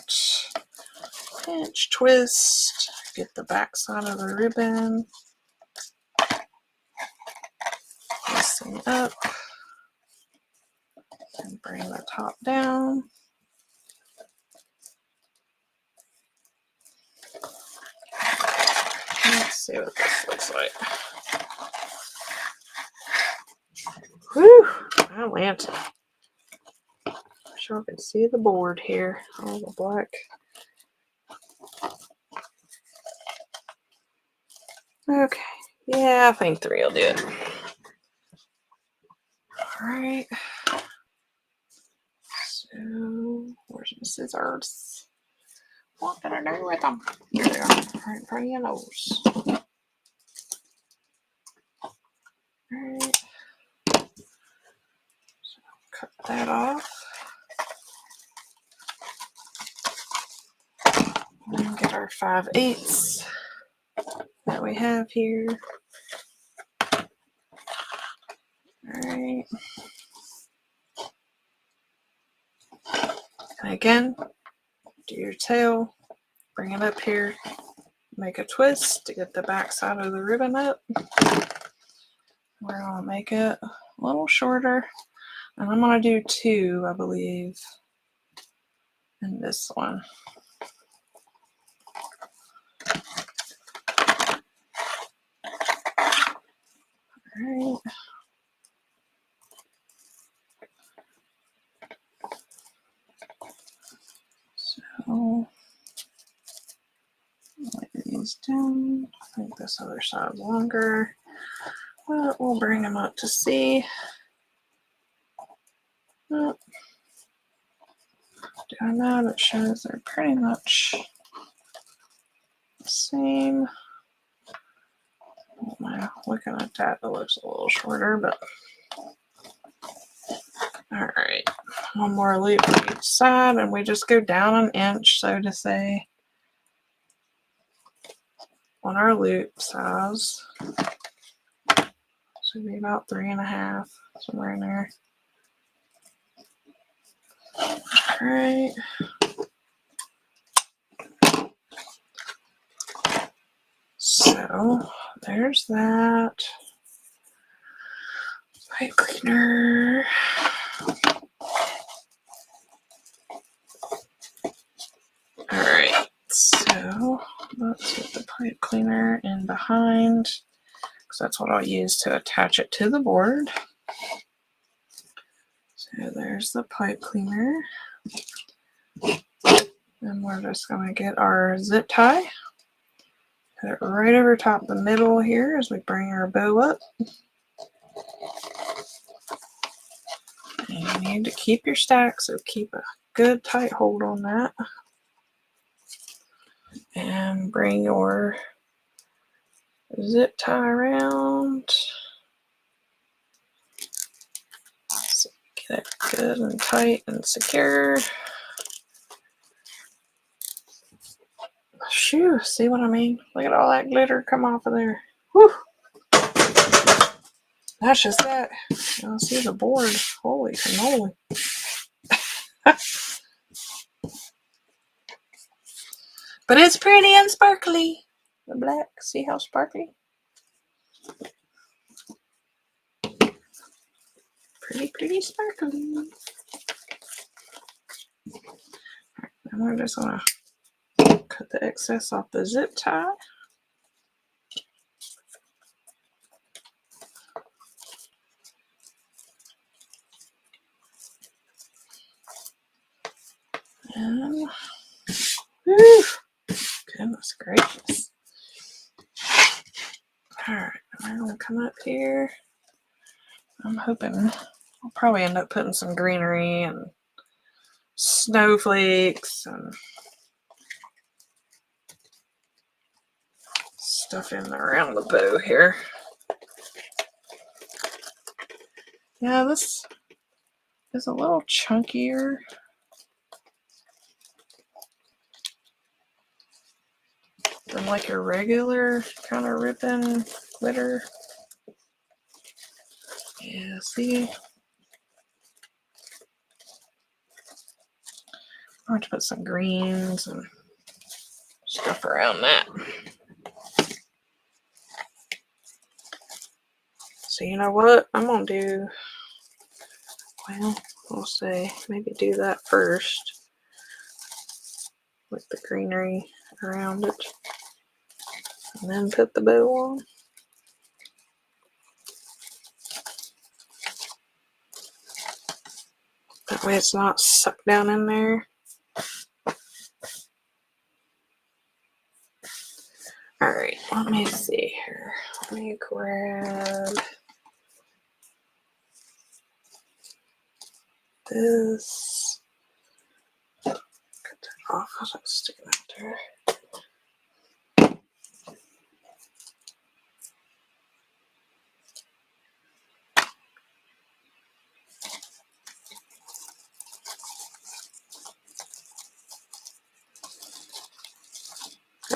pinch, twist, get the back side of the ribbon, listen up, and bring the top down. Let's see what this looks like. Whew, that went. I'm sure I can see the board here. All the black. Okay, yeah, I think 3 will do it. Alright. So, where's my scissors? What did I do with them? There they are, right in front of your nose. Alright. So, cut that off. And get our 5/8 that we have here. Alright. And again, do your tail, bring it up here, make a twist to get the back side of the ribbon up. We're going to make it a little shorter, and I'm going to do 2, I believe, in this one. Alright. So, lay these down. I think this other side's longer, but we'll bring them up to see. Oh, doing that, it shows they're pretty much the same. Now, looking at that, it looks a little shorter, but all right. One more loop on each side, and we just go down an inch, so to say, on our loop size. Should be about 3.5, somewhere in there. All right. So there's that. Pipe cleaner. All right. So let's get the pipe cleaner in behind, because that's what I'll use to attach it to the board. So there's the pipe cleaner. And we're just going to get our zip tie. Put it right over top the middle here as we bring our bow up. And you need to keep your stack, so keep a good tight hold on that. And bring your zip tie around. So get it good and tight and secure. Shoo, see what I mean? Look at all that glitter come off of there. Whew. That's just that. You'll see the board. Holy cannoli. But it's pretty and sparkly. The black, see how sparkly? Pretty sparkly. Alright, and we're just gonna cut the excess off the zip tie. And whew, goodness gracious. Alright, we're gonna come up here. I'm hoping I'll probably end up putting some greenery and snowflakes and stuff in around the bow here. Yeah, this is a little chunkier than like a regular kind of ribbon glitter. Yeah, see? I'm going to put some greens and stuff around that. So you know what? I'm going to do, well, we'll say maybe do that first with the greenery around it. And then put the bow on. That way it's not sucked down in there. Alright, let me see here. Let me grab this. Cut that off. How's that sticking out there?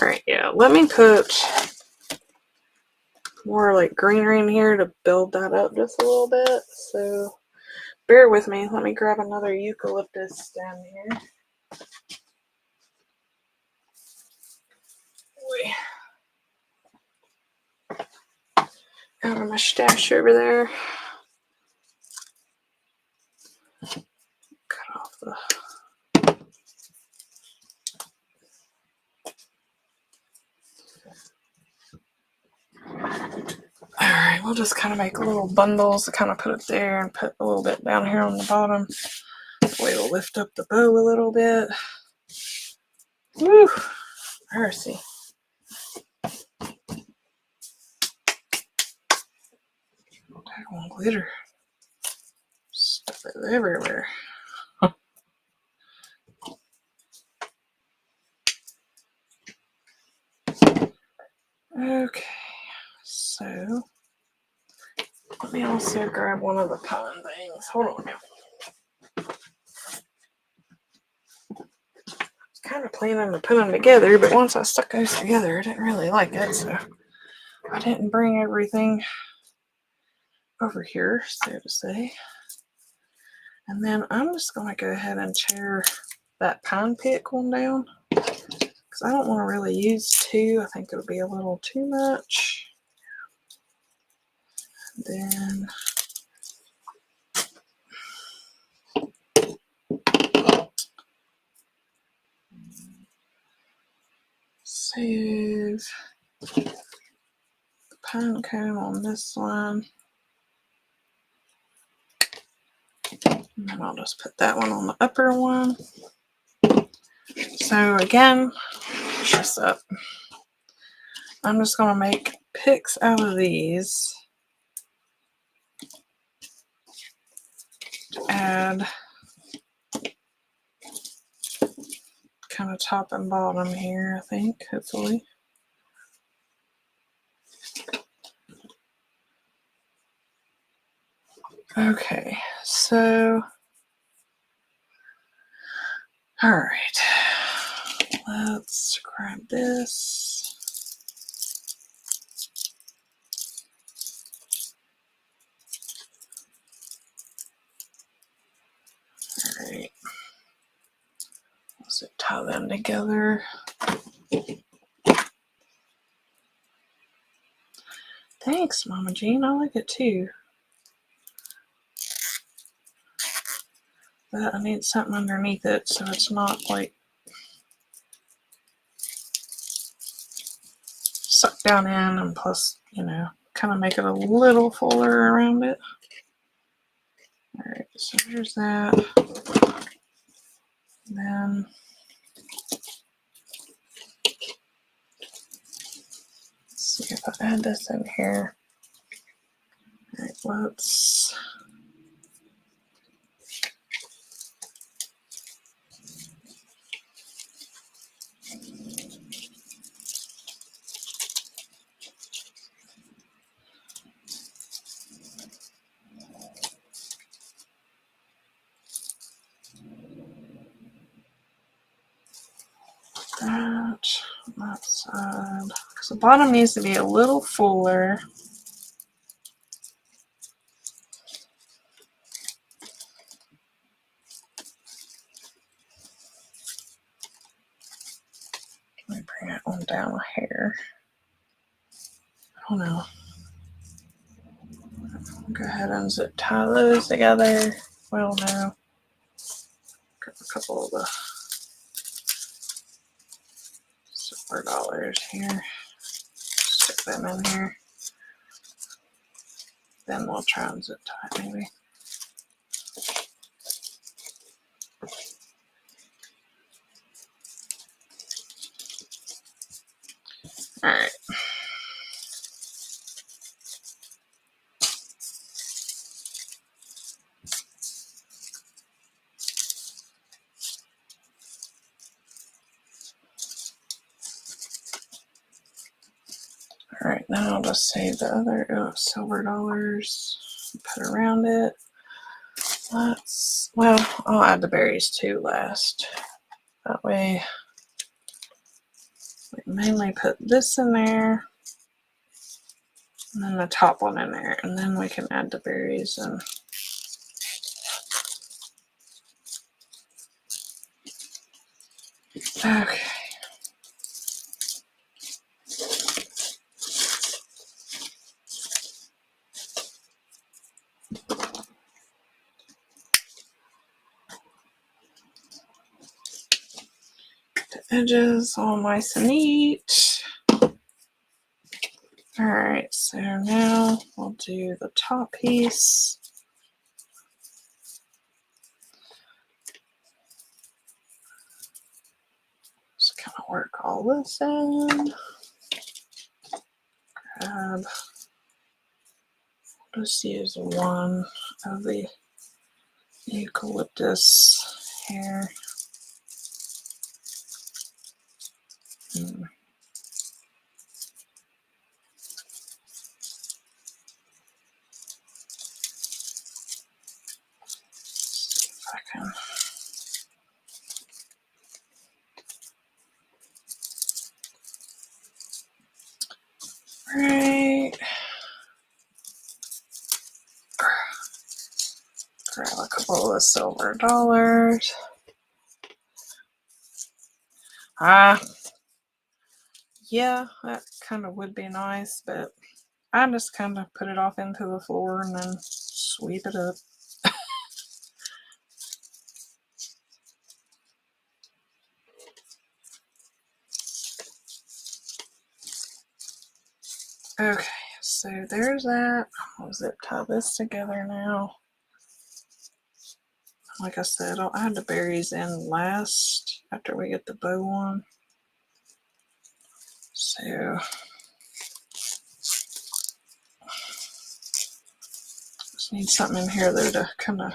Alright, yeah, let me put more like greenery in here to build that up just a little bit. So bear with me. Let me grab another eucalyptus stem here. Out of my stash over there. Cut off the Alright, we'll just kind of make little bundles to kind of put it there and put a little bit down here on the bottom. That way it'll lift up the bow a little bit. Woo! Mercy. That one glitter. Stuff it everywhere. Okay, so let me also grab one of the pine things. Hold on now. I was kind of planning to put them together, but once I stuck those together, I didn't really like it, so I didn't bring everything over here, so to say. And then I'm just going to go ahead and tear that pine pick one down because I don't want to really use two. I think it'll be a little too much. Then save the pine cone on this one. And then I'll just put that one on the upper one. So again, finish this up. I'm just going to make picks out of these to add kind of top and bottom here, I think, hopefully. Okay, so all right, let's grab this. tie them together. Thanks, Mama Jean. I like it too. But I need something underneath it so it's not like sucked down in, and plus, you know, kind of make it a little fuller around it. Alright, so there's that. Then let's see if I add this in here. Alright, let's that side, because the bottom needs to be a little fuller. Let me bring that one down a hair. I don't know. Go ahead and zip tie those together. Well, no. Grab a couple of the silver dollars here. Stick them in here. Then we'll try and zip tie it maybe. Alright. Alright, now I'll just save the other silver dollars, put around it. Well, I'll add the berries too last. That way, we mainly put this in there, and then the top one in there, and then we can add the berries. And okay. Edges all nice and neat. Alright, so now we'll do the top piece. Just kind of work all this in. Grab, just use one of the eucalyptus hair. See if I can. Right. Grab a couple of the silver dollars. Yeah, that kind of would be nice, but I just kind of put it off into the floor and then sweep it up. Okay, so there's that. I'll zip tie this together now. Like I said, I'll add the berries in last after we get the bow on. So just need something in here though to kind of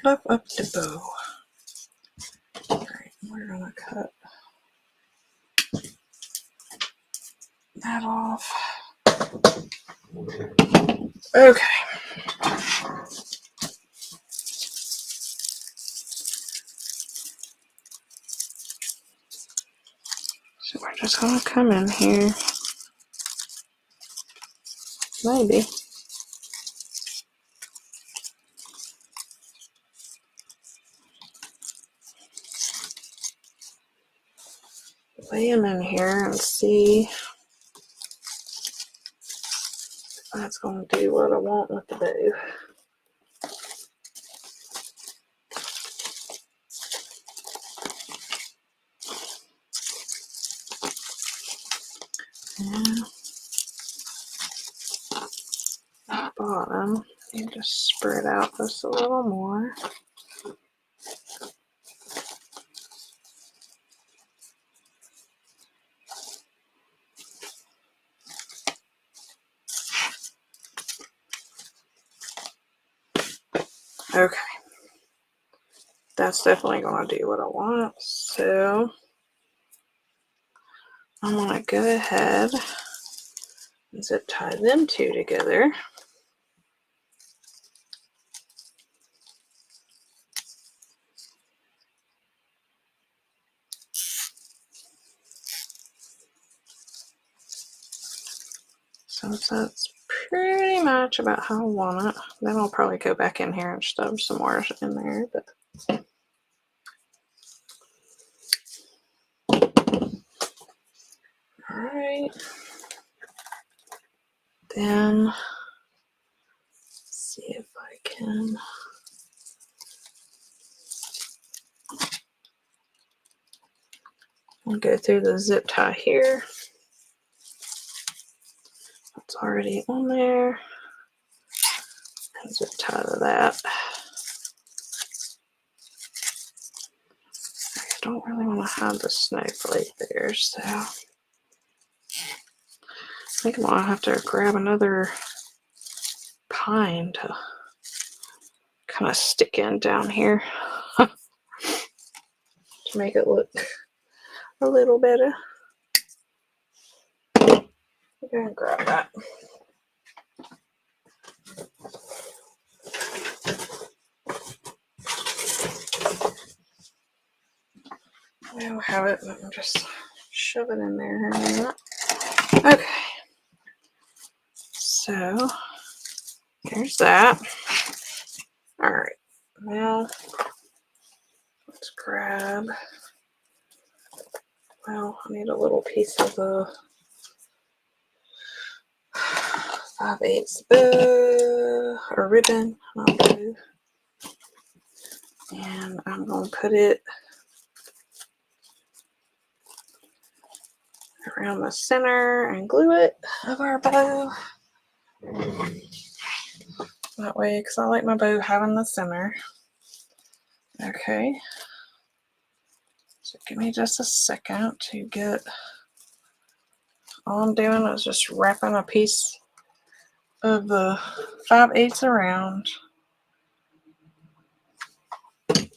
fluff up the bow. Alright, we're gonna cut that off. Okay. So we're just gonna come in here. Maybe. lay them in here and see if that's going to do what I want with the bow. And at the bottom, you just spread out just a little more. Okay, that's definitely going to do what I want. So I'm going to go ahead and zip tie them two together. Since that's pretty much about how I want it, then I'll probably go back in here and stuff some more in there. But all right, then see if I can I'll go through the zip tie here. It's already on there. And zip tie to that. I don't really want to have the snowflake there, so I think I'm gonna have to grab another pine to kind of stick in down here to make it look a little better. Go and grab that. I don't have it, but I'll just shove it in there in a minute. Okay, so there's that. All right, now let's grab, well, I need a little piece of the 5/8 bow, or ribbon, not bow. And I'm going to put it around the center and glue it of our bow. That way, because I like my bow having the center. Okay. So give me just a second to get, all I'm doing is just wrapping a piece of the 5/8 around. Put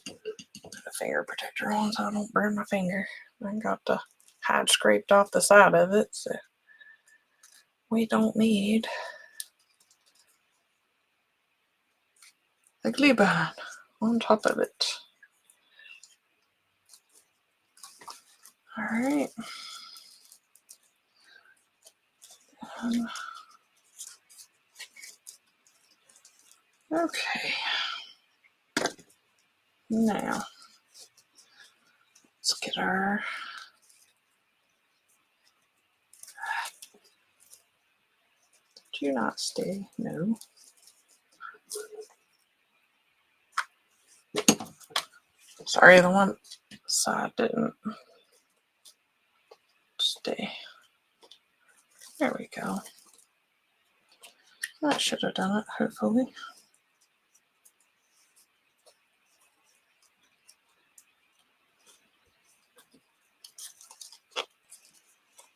a finger protector on so I don't burn my finger. I got the hide scraped off the side of it, so we don't need a glue behind on top of it. All right. Okay. Now, let's get our did you not stay? No. Sorry, the one side didn't stay. There we go. That should have done it, hopefully.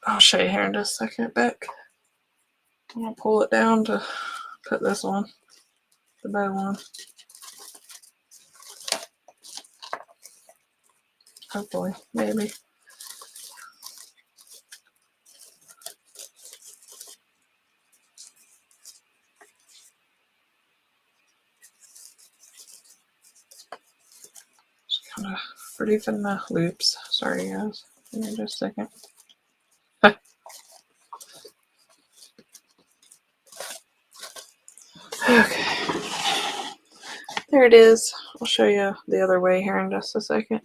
I'll show you here in just a second, Beck. I'm going to pull it down to put this on, the bow on. Hopefully, maybe. Just kind of reefing the loops. Sorry, guys. Give me just a second. Okay. There it is. I'll show you the other way here in just a second.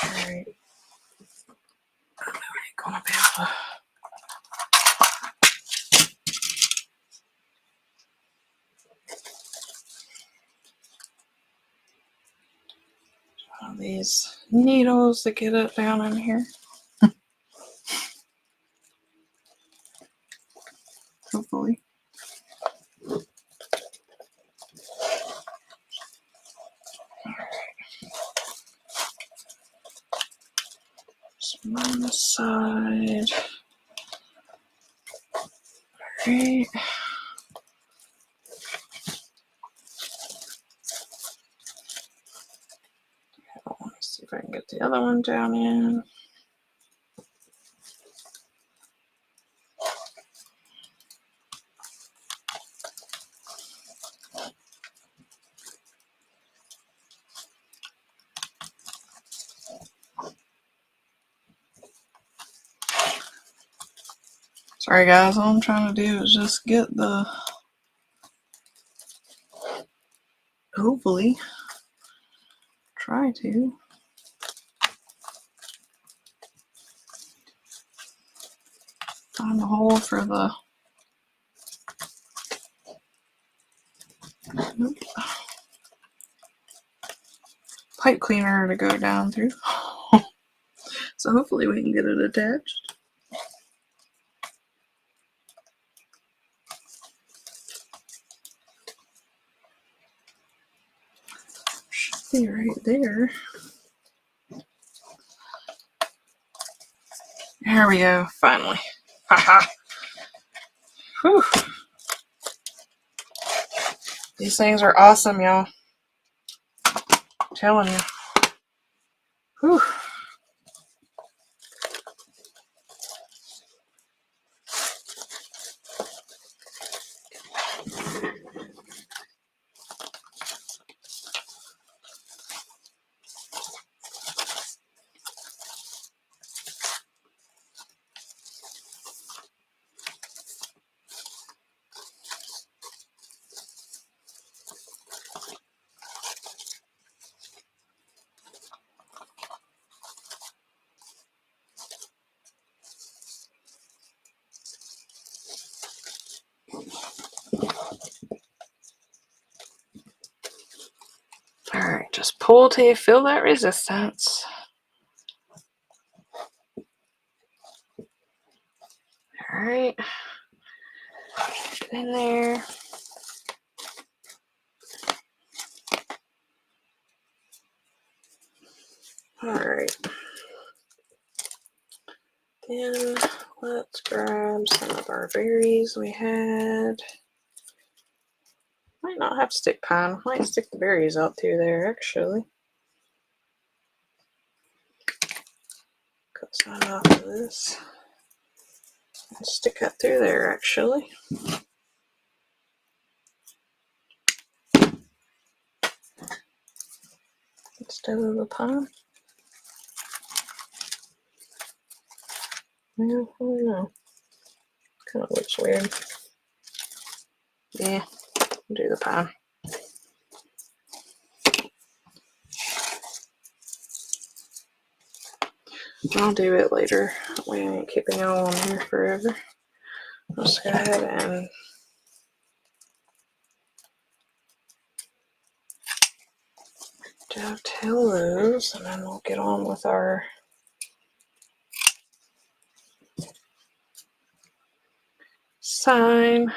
Alright. Gonna be able to these needles to get it down in here. Hopefully. Just one side. Alright. Let me see if I can get the other one down in. Sorry guys, all I'm trying to do is just get the, hopefully, try to. Find a hole for the, nope, pipe cleaner to go down through. So hopefully we can get it attached. Should be right there. There we go, finally. Haha. Whew. These things are awesome, y'all. I'm telling you. Whew. Alright, just pull till you feel that resistance. Alright, get in there. Alright. Then let's grab some of our berries we had. Might not have to stick pine, might stick the berries out through there actually. Cut some off of this. And stick that through there actually. Instead of the pine. Yeah, I don't know. Kind of looks weird. Yeah, do the pine. I'll do it later. We ain't keeping y'all on here forever. Let's go ahead and dovetail those, and then we'll get on with our sign.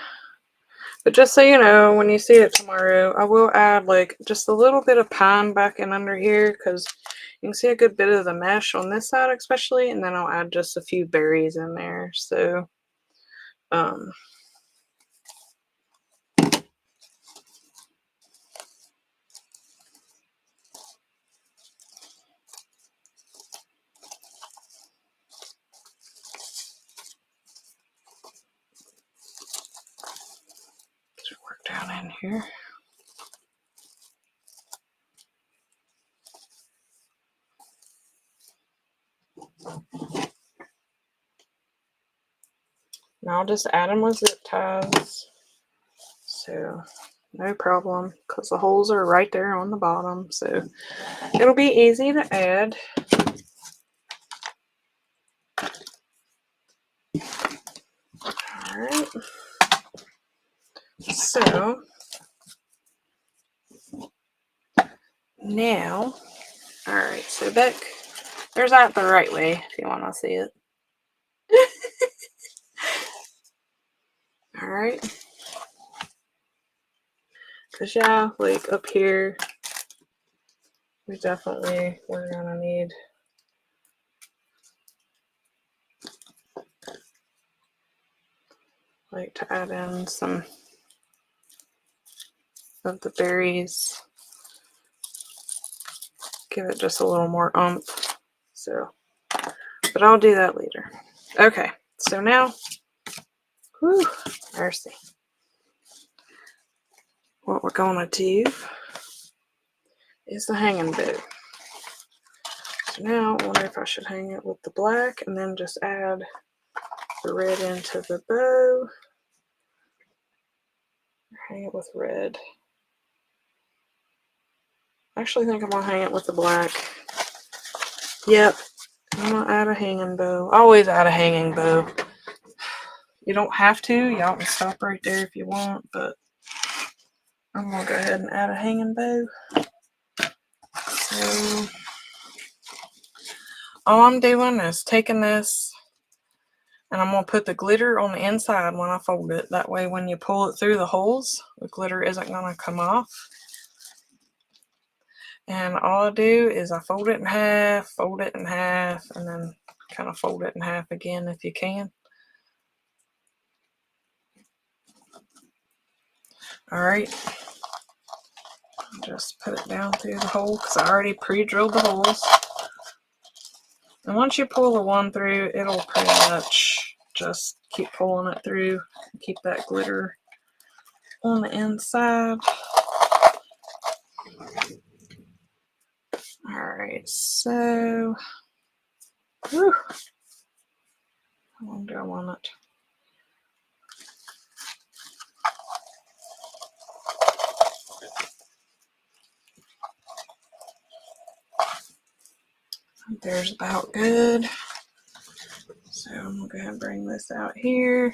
But just so you know, when you see it tomorrow, I will add like just a little bit of pine back in under here because you can see a good bit of the mesh on this side especially, and then I'll add just a few berries in there. So work down in here. And I'll just add them with zip ties. So no problem, because the holes are right there on the bottom. So it'll be easy to add. Alright. So now, alright, so Beck, there's that the right way if you want to see it. Alright. Because yeah, like up here, we're gonna need like to add in some of the berries. Give it just a little more oomph. So, but I'll do that later. Okay, so now, whew, mercy. What we're gonna do is the hanging bow. So now I wonder if I should hang it with the black and then just add the red into the bow. Hang it with red. I actually think I'm gonna hang it with the black. Yep, I'm gonna add a hanging bow. Always add a hanging bow. You don't have to, y'all can stop right there if you want, but I'm gonna go ahead and add a hanging bow. So all I'm doing is taking this and I'm gonna put the glitter on the inside when I fold it. That way when you pull it through the holes, the glitter isn't gonna come off. And all I do is I fold it in half, and then kind of fold it in half again if you can. Alright. Just put it down through the hole because I already pre-drilled the holes. And once you pull the one through, it'll pretty much just keep pulling it through and keep that glitter on the inside. Alright, so whew, how long do I want it? There's about good. So I'm gonna go ahead and bring this out here.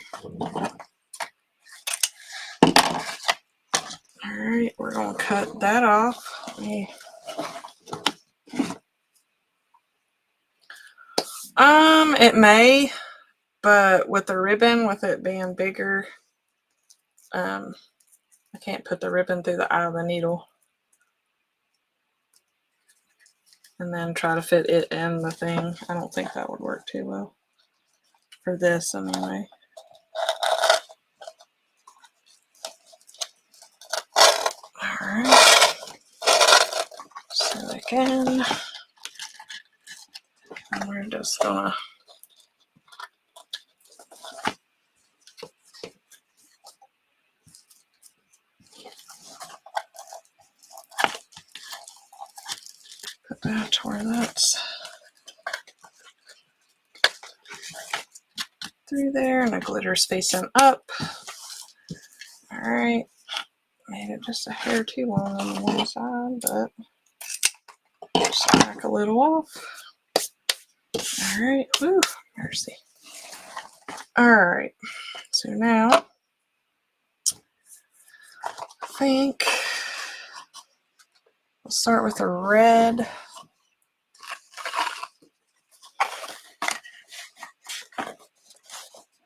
Alright, we're gonna cut that off. It may, but with the ribbon, with it being bigger, I can't put the ribbon through the eye of the needle and then try to fit it in the thing. I don't think that would work too well for this anyway. Alright, so again, and we're just gonna put that where that's through there, and the glitter's facing up. Alright, made it just a hair too long on the one side, but just back a little off. Alright, whew, mercy. Alright, so now I think we'll start with a red.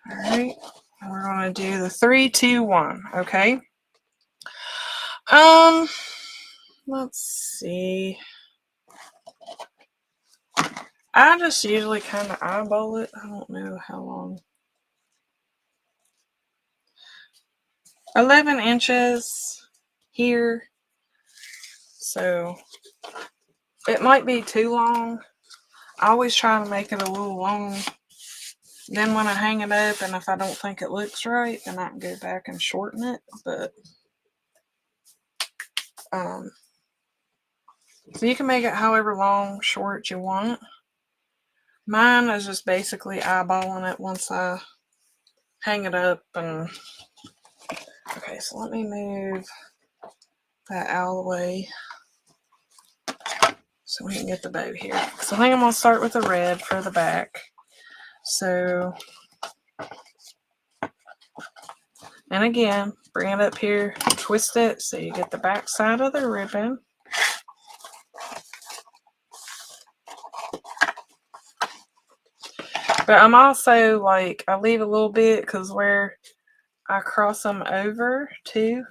Alright, and we're gonna do the 3, 2, 1, okay? Let's see. I just usually kind of eyeball it. I don't know how long. 11 inches here. So it might be too long. I always try to make it a little long. Then when I hang it up, and if I don't think it looks right, then I can go back and shorten it. But so you can make it however long, short you want. Mine is just basically eyeballing it once I hang it up. And okay, so let me move that out of the way so we can get the bow here. So I think I'm going to start with the red for the back. So, and again, bring it up here, twist it so you get the back side of the ribbon. But I'm also like, I leave a little bit because where I cross them over too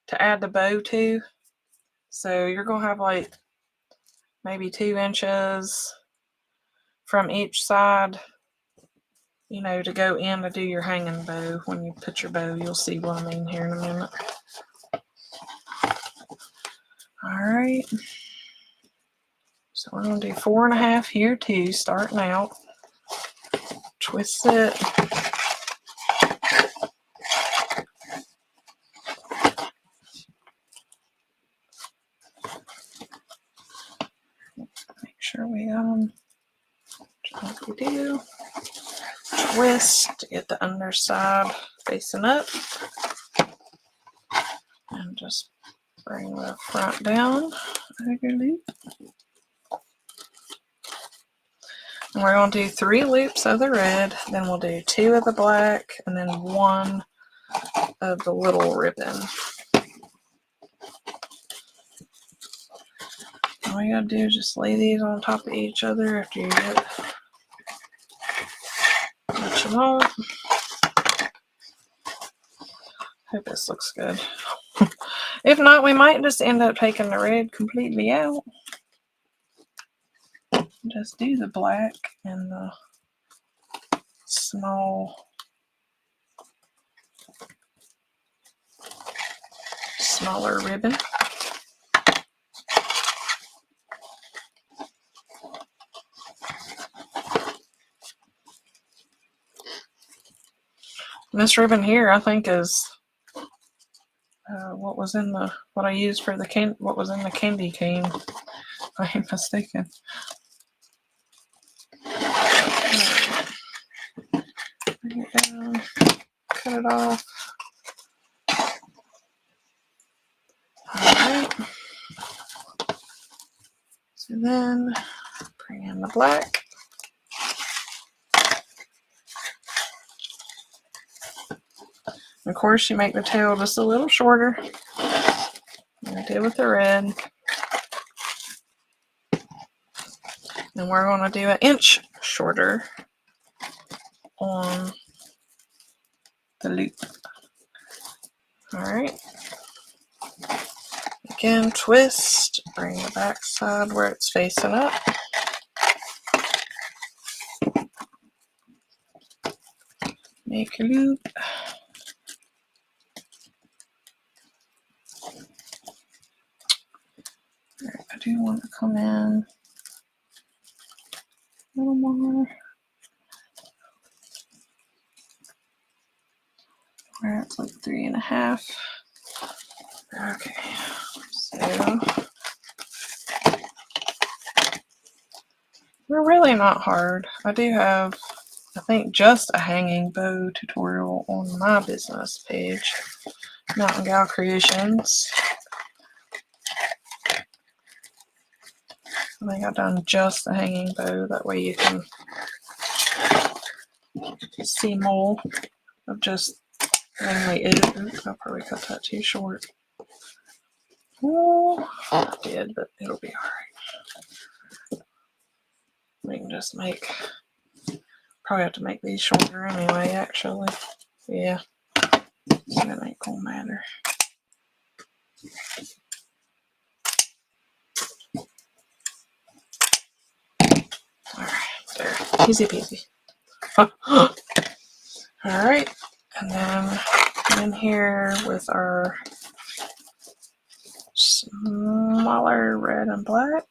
to add the bow to. So you're going to have like maybe 2 inches from each side, you know, to go in to do your hanging bow. When you put your bow, you'll see what I mean here in a minute. Alright. So we're going to do 4.5 here too, starting out. Twist it. Make sure we got them just like we do. Twist to get the underside facing up. And just bring the front down. And we're going to do 3 loops of the red, then we'll do 2 of the black, and then 1 of the little ribbon. All you gotta do is just lay these on top of each other after you get what you want. Hope this looks good. If not, we might just end up taking the red completely out. Just do the black and the smaller ribbon. And this ribbon here, I think, is what was in the what I used for the what was in the candy cane. If I ain't mistaken. Bring it down, cut it off. Alright. So then bring in the black. Of course, you make the tail just a little shorter than I did with the red. And we're going to do 1 inch shorter on the loop. Alright. Again, twist, bring the back side where it's facing up. Make a loop. Alright, I do want to come in a little more. Where it's like 3.5. Okay, so we're really not hard. I do have, I think, just a hanging bow tutorial on my business page, Mountain Gal Creations. I think I've done just a hanging bow. That way you can see more of just mainly it. Oops, I'll probably cut that too short. Oh, I did, but it'll be alright. We can just make, probably have to make these shorter anyway, actually. Yeah, that ain't gonna matter. Alright, there. Easy peasy. Alright, and then in here with our smaller red and black.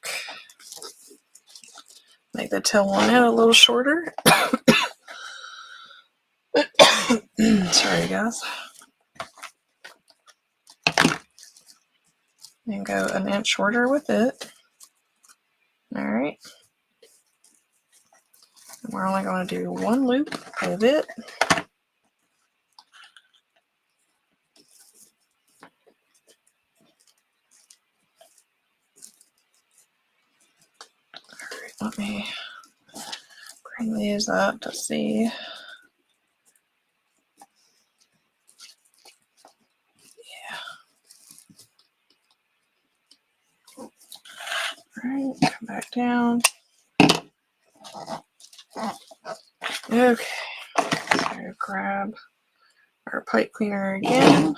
Make the tail on it a little shorter. Sorry, guys. And go 1 inch shorter with it. Alright. We're only going to do 1 loop of it. let me bring these up to see. Alright, come back down. Okay, so grab our pipe cleaner again.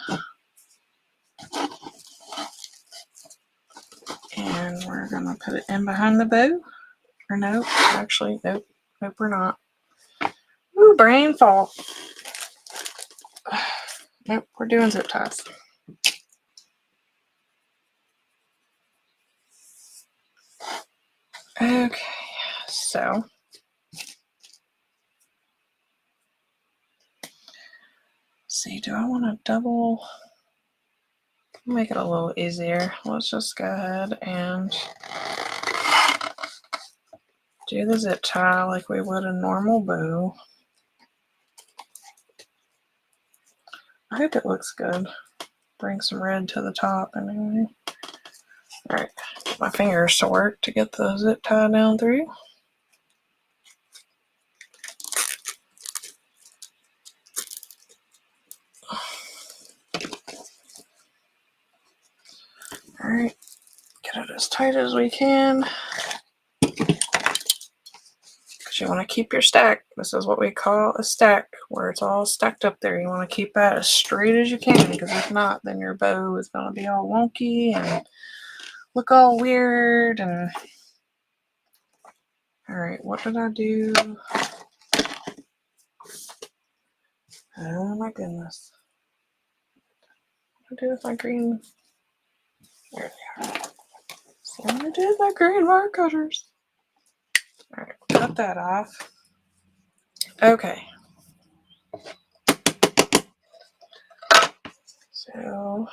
And we're going to put it in behind the bow. Or nope, actually, nope, we're not. Ooh, brain fog. Nope, we're doing zip ties. Okay, so see, do I want to double? Make it a little easier. Let's just go ahead and do the zip tie like we would a normal bow. I hope it looks good. Bring some red to the top anyway. Alright, my fingers to work to get the zip tie down through. Alright, get it as tight as we can. Because you want to keep your stack. This is what we call a stack, where it's all stacked up there. You want to keep that as straight as you can, because if not, then your bow is going to be all wonky and look all weird. And alright, what did I do? Oh my goodness. What did I do with my green? There they are. So I did my green wire cutters. Alright, cut that off. Okay. So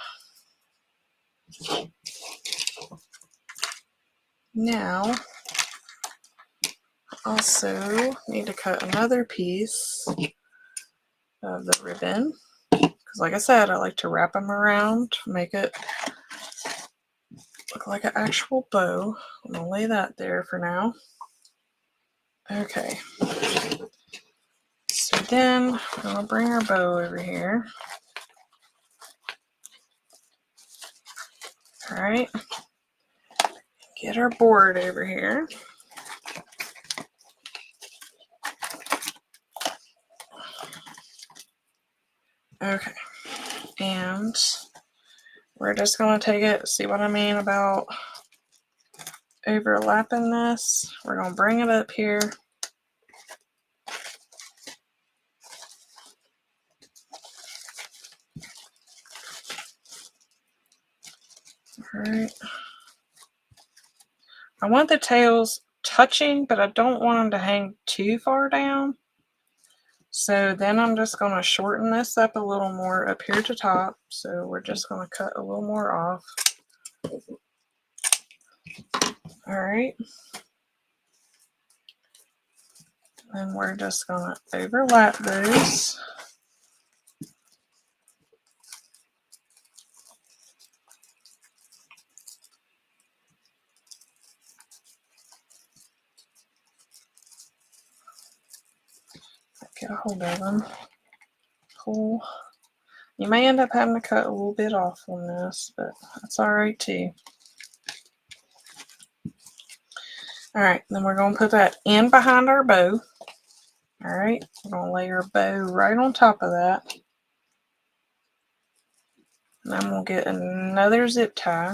now also need to cut another piece of the ribbon, because like I said, I like to wrap them around, make it look like an actual bow. I'm gonna lay that there for now. Okay, so then I'm gonna bring our bow over here. All right, get our board over here. Okay, and we're just going to take it, see what I mean about overlapping this. We're going to bring it up here. Alright. I want the tails touching, but I don't want them to hang too far down. So then I'm just going to shorten this up a little more up here to top. So we're just going to cut a little more off. Alright. Then we're just going to overlap those. Get a hold of them. Pull. You may end up having to cut a little bit off on this, but that's alright too. Alright, then we're going to put that in behind our bow. Alright, we're going to lay our bow right on top of that. And I'm going to get another zip tie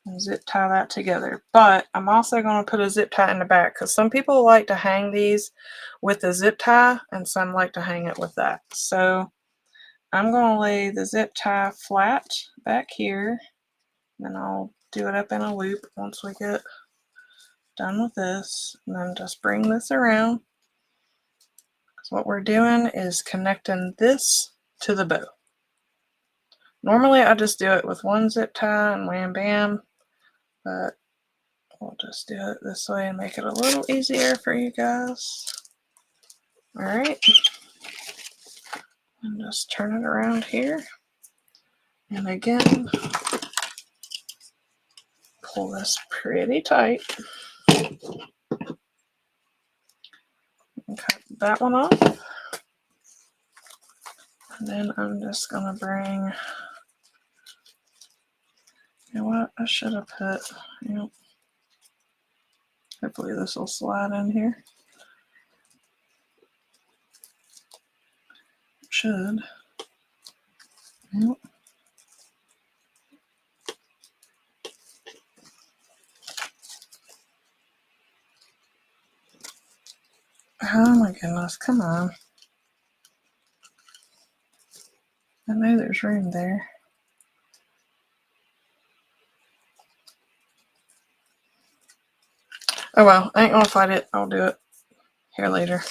and zip tie that together. But I'm also going to put a zip tie in the back, because some people like to hang these with the zip tie and some like to hang it with that. So I'm going to lay the zip tie flat back here, and then I'll do it up in a loop once we get done with this, and then just bring this around. So what we're doing is connecting this to the bow. Normally I just do it with one zip tie and wham bam, but we'll just do it this way and make it a little easier for you guys. Alright, and just turn it around here, and again pull this pretty tight. that one off. And then I'm just going to bring, you know what, I should have put, you know, hopefully this will slide in here. It should. Yep. Oh my goodness, come on. I know there's room there. Oh well, I ain't gonna fight it. I'll do it here later.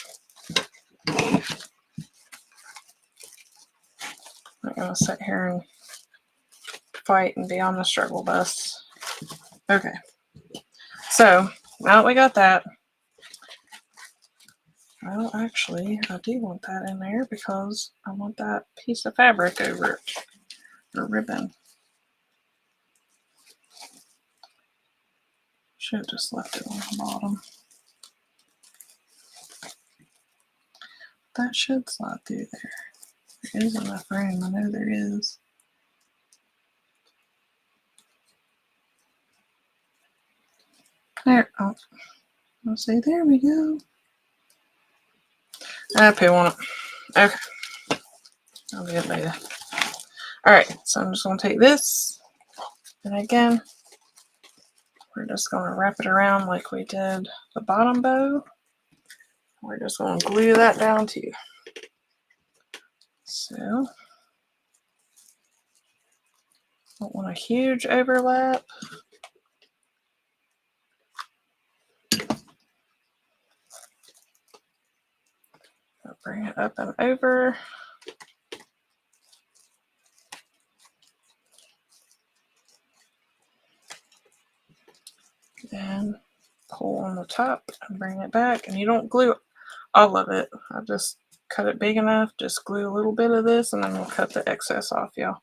I'm not gonna sit here and fight and be on the struggle bus. Okay. So, now that we got that, well, actually, I do want that in there because I want that piece of fabric over it, or ribbon. Should have just left it on the bottom. That should slide through there. There is enough room, I know there is. There, oh, I'll say there we go. I poo on it. Okay. I'll do it later. Alright, so I'm just going to take this, and again, we're just going to wrap it around like we did the bottom bow. We're just going to glue that down too. So, don't want a huge overlap. I'll bring it up and over. And pull on the top and bring it back. And you don't glue all of it. I just cut it big enough. Just glue a little bit of this and then we'll cut the excess off, y'all.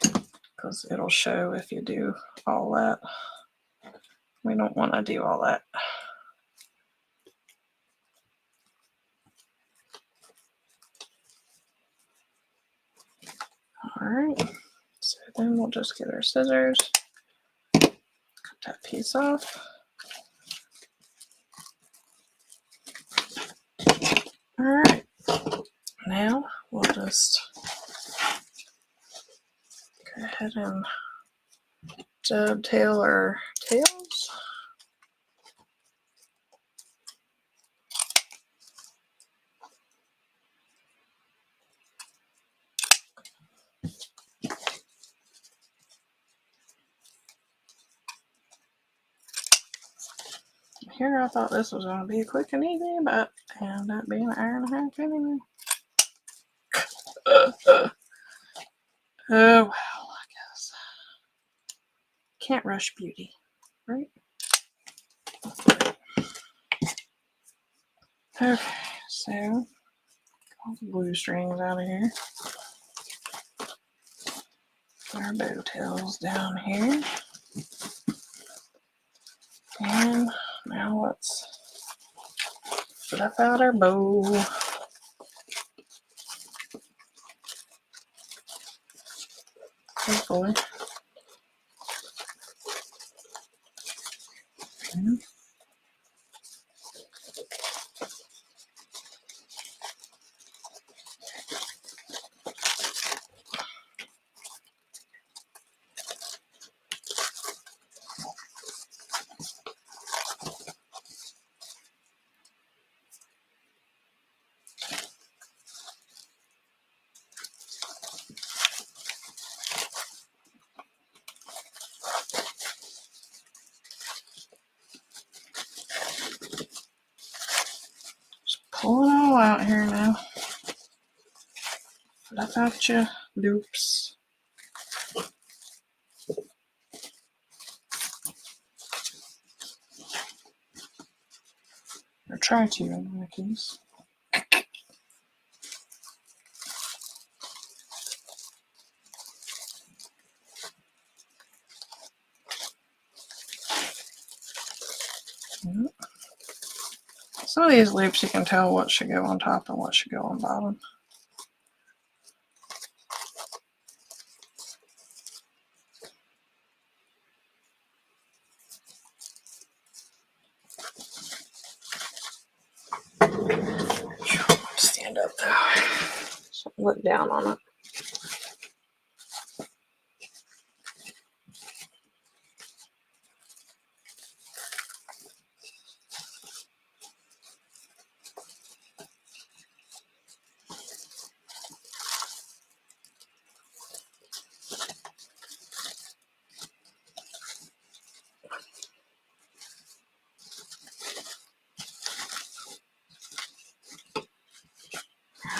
Because it'll show if you do all that. We don't want to do all that. Alright, so then we'll just get our scissors, cut that piece off. Alright, now we'll just go ahead and dovetail our tails. Here I thought this was going to be quick and easy, but it ended up being an hour and a half anyway. Oh well, I guess. Can't rush beauty, right? Okay, so all the blue strings out of here. Our bow tails down here. And now let's fluff out our bow. Hopefully. Okay. Pull it all out here now. Fluff out your loops. Or try to in my case. Some of these loops you can tell what should go on top and what should go on bottom. Stand up though. So look down on it.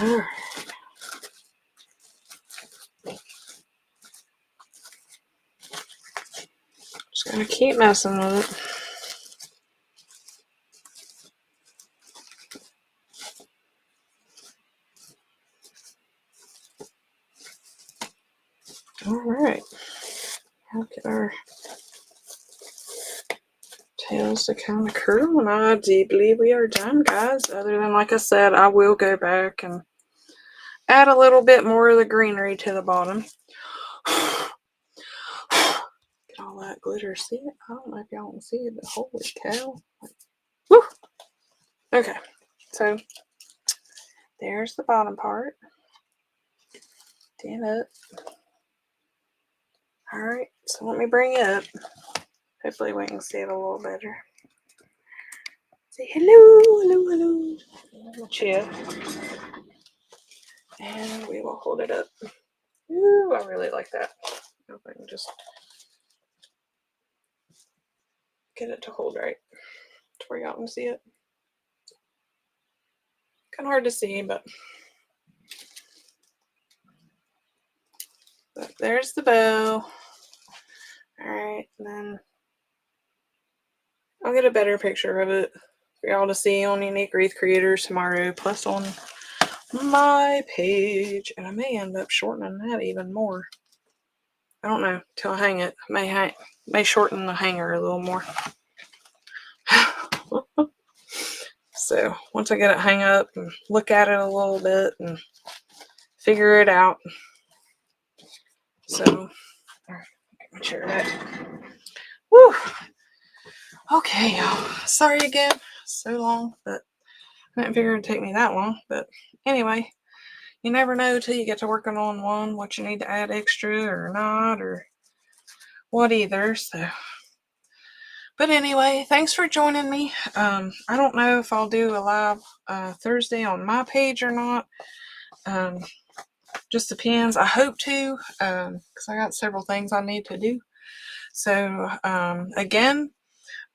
Alright. Just gonna keep messing with it. Alright. Now get our tails to kind of curl, and I do believe we are done, guys. Other than, like I said, I will go back and add a little bit more of the greenery to the bottom. Get all that glitter. See it? I don't know if y'all can see it, but holy cow. Woo! Okay, so there's the bottom part. Stand up. Alright, so let me bring it up. Hopefully we can see it a little better. Say hello, hello, hello. Cheer. And we will hold it up. Ooh, I really like that. I hope I can just get it to hold right to where y'all can see it. Kind of hard to see, but there's the bow. Alright, then I'll get a better picture of it for y'all to see on Unique Wreath Creators tomorrow, plus on my page. And I may end up shortening that even more. I don't know till I hang it. May shorten the hanger a little more. So once I get it hung up and look at it a little bit and figure it out. So get my chair back. Woo! Okay, y'all. Sorry again. So long, but I didn't figure it'd take me that long. But anyway, you never know till you get to working on one what you need to add extra or not, or what either. So, but anyway, thanks for joining me. I don't know if I'll do a live Thursday on my page or not. Just depends. I hope to, because I got several things I need to do. So again,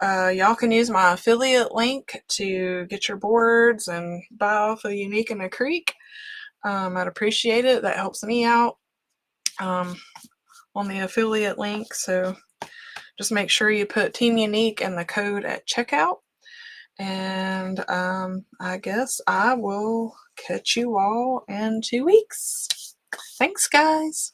y'all can use my affiliate link to get your boards and buy off of Unique in a Creek. I'd appreciate it. That helps me out on the affiliate link. So just make sure you put Team Unique and the code at checkout. And I guess I will catch you all in 2 weeks. Thanks, guys.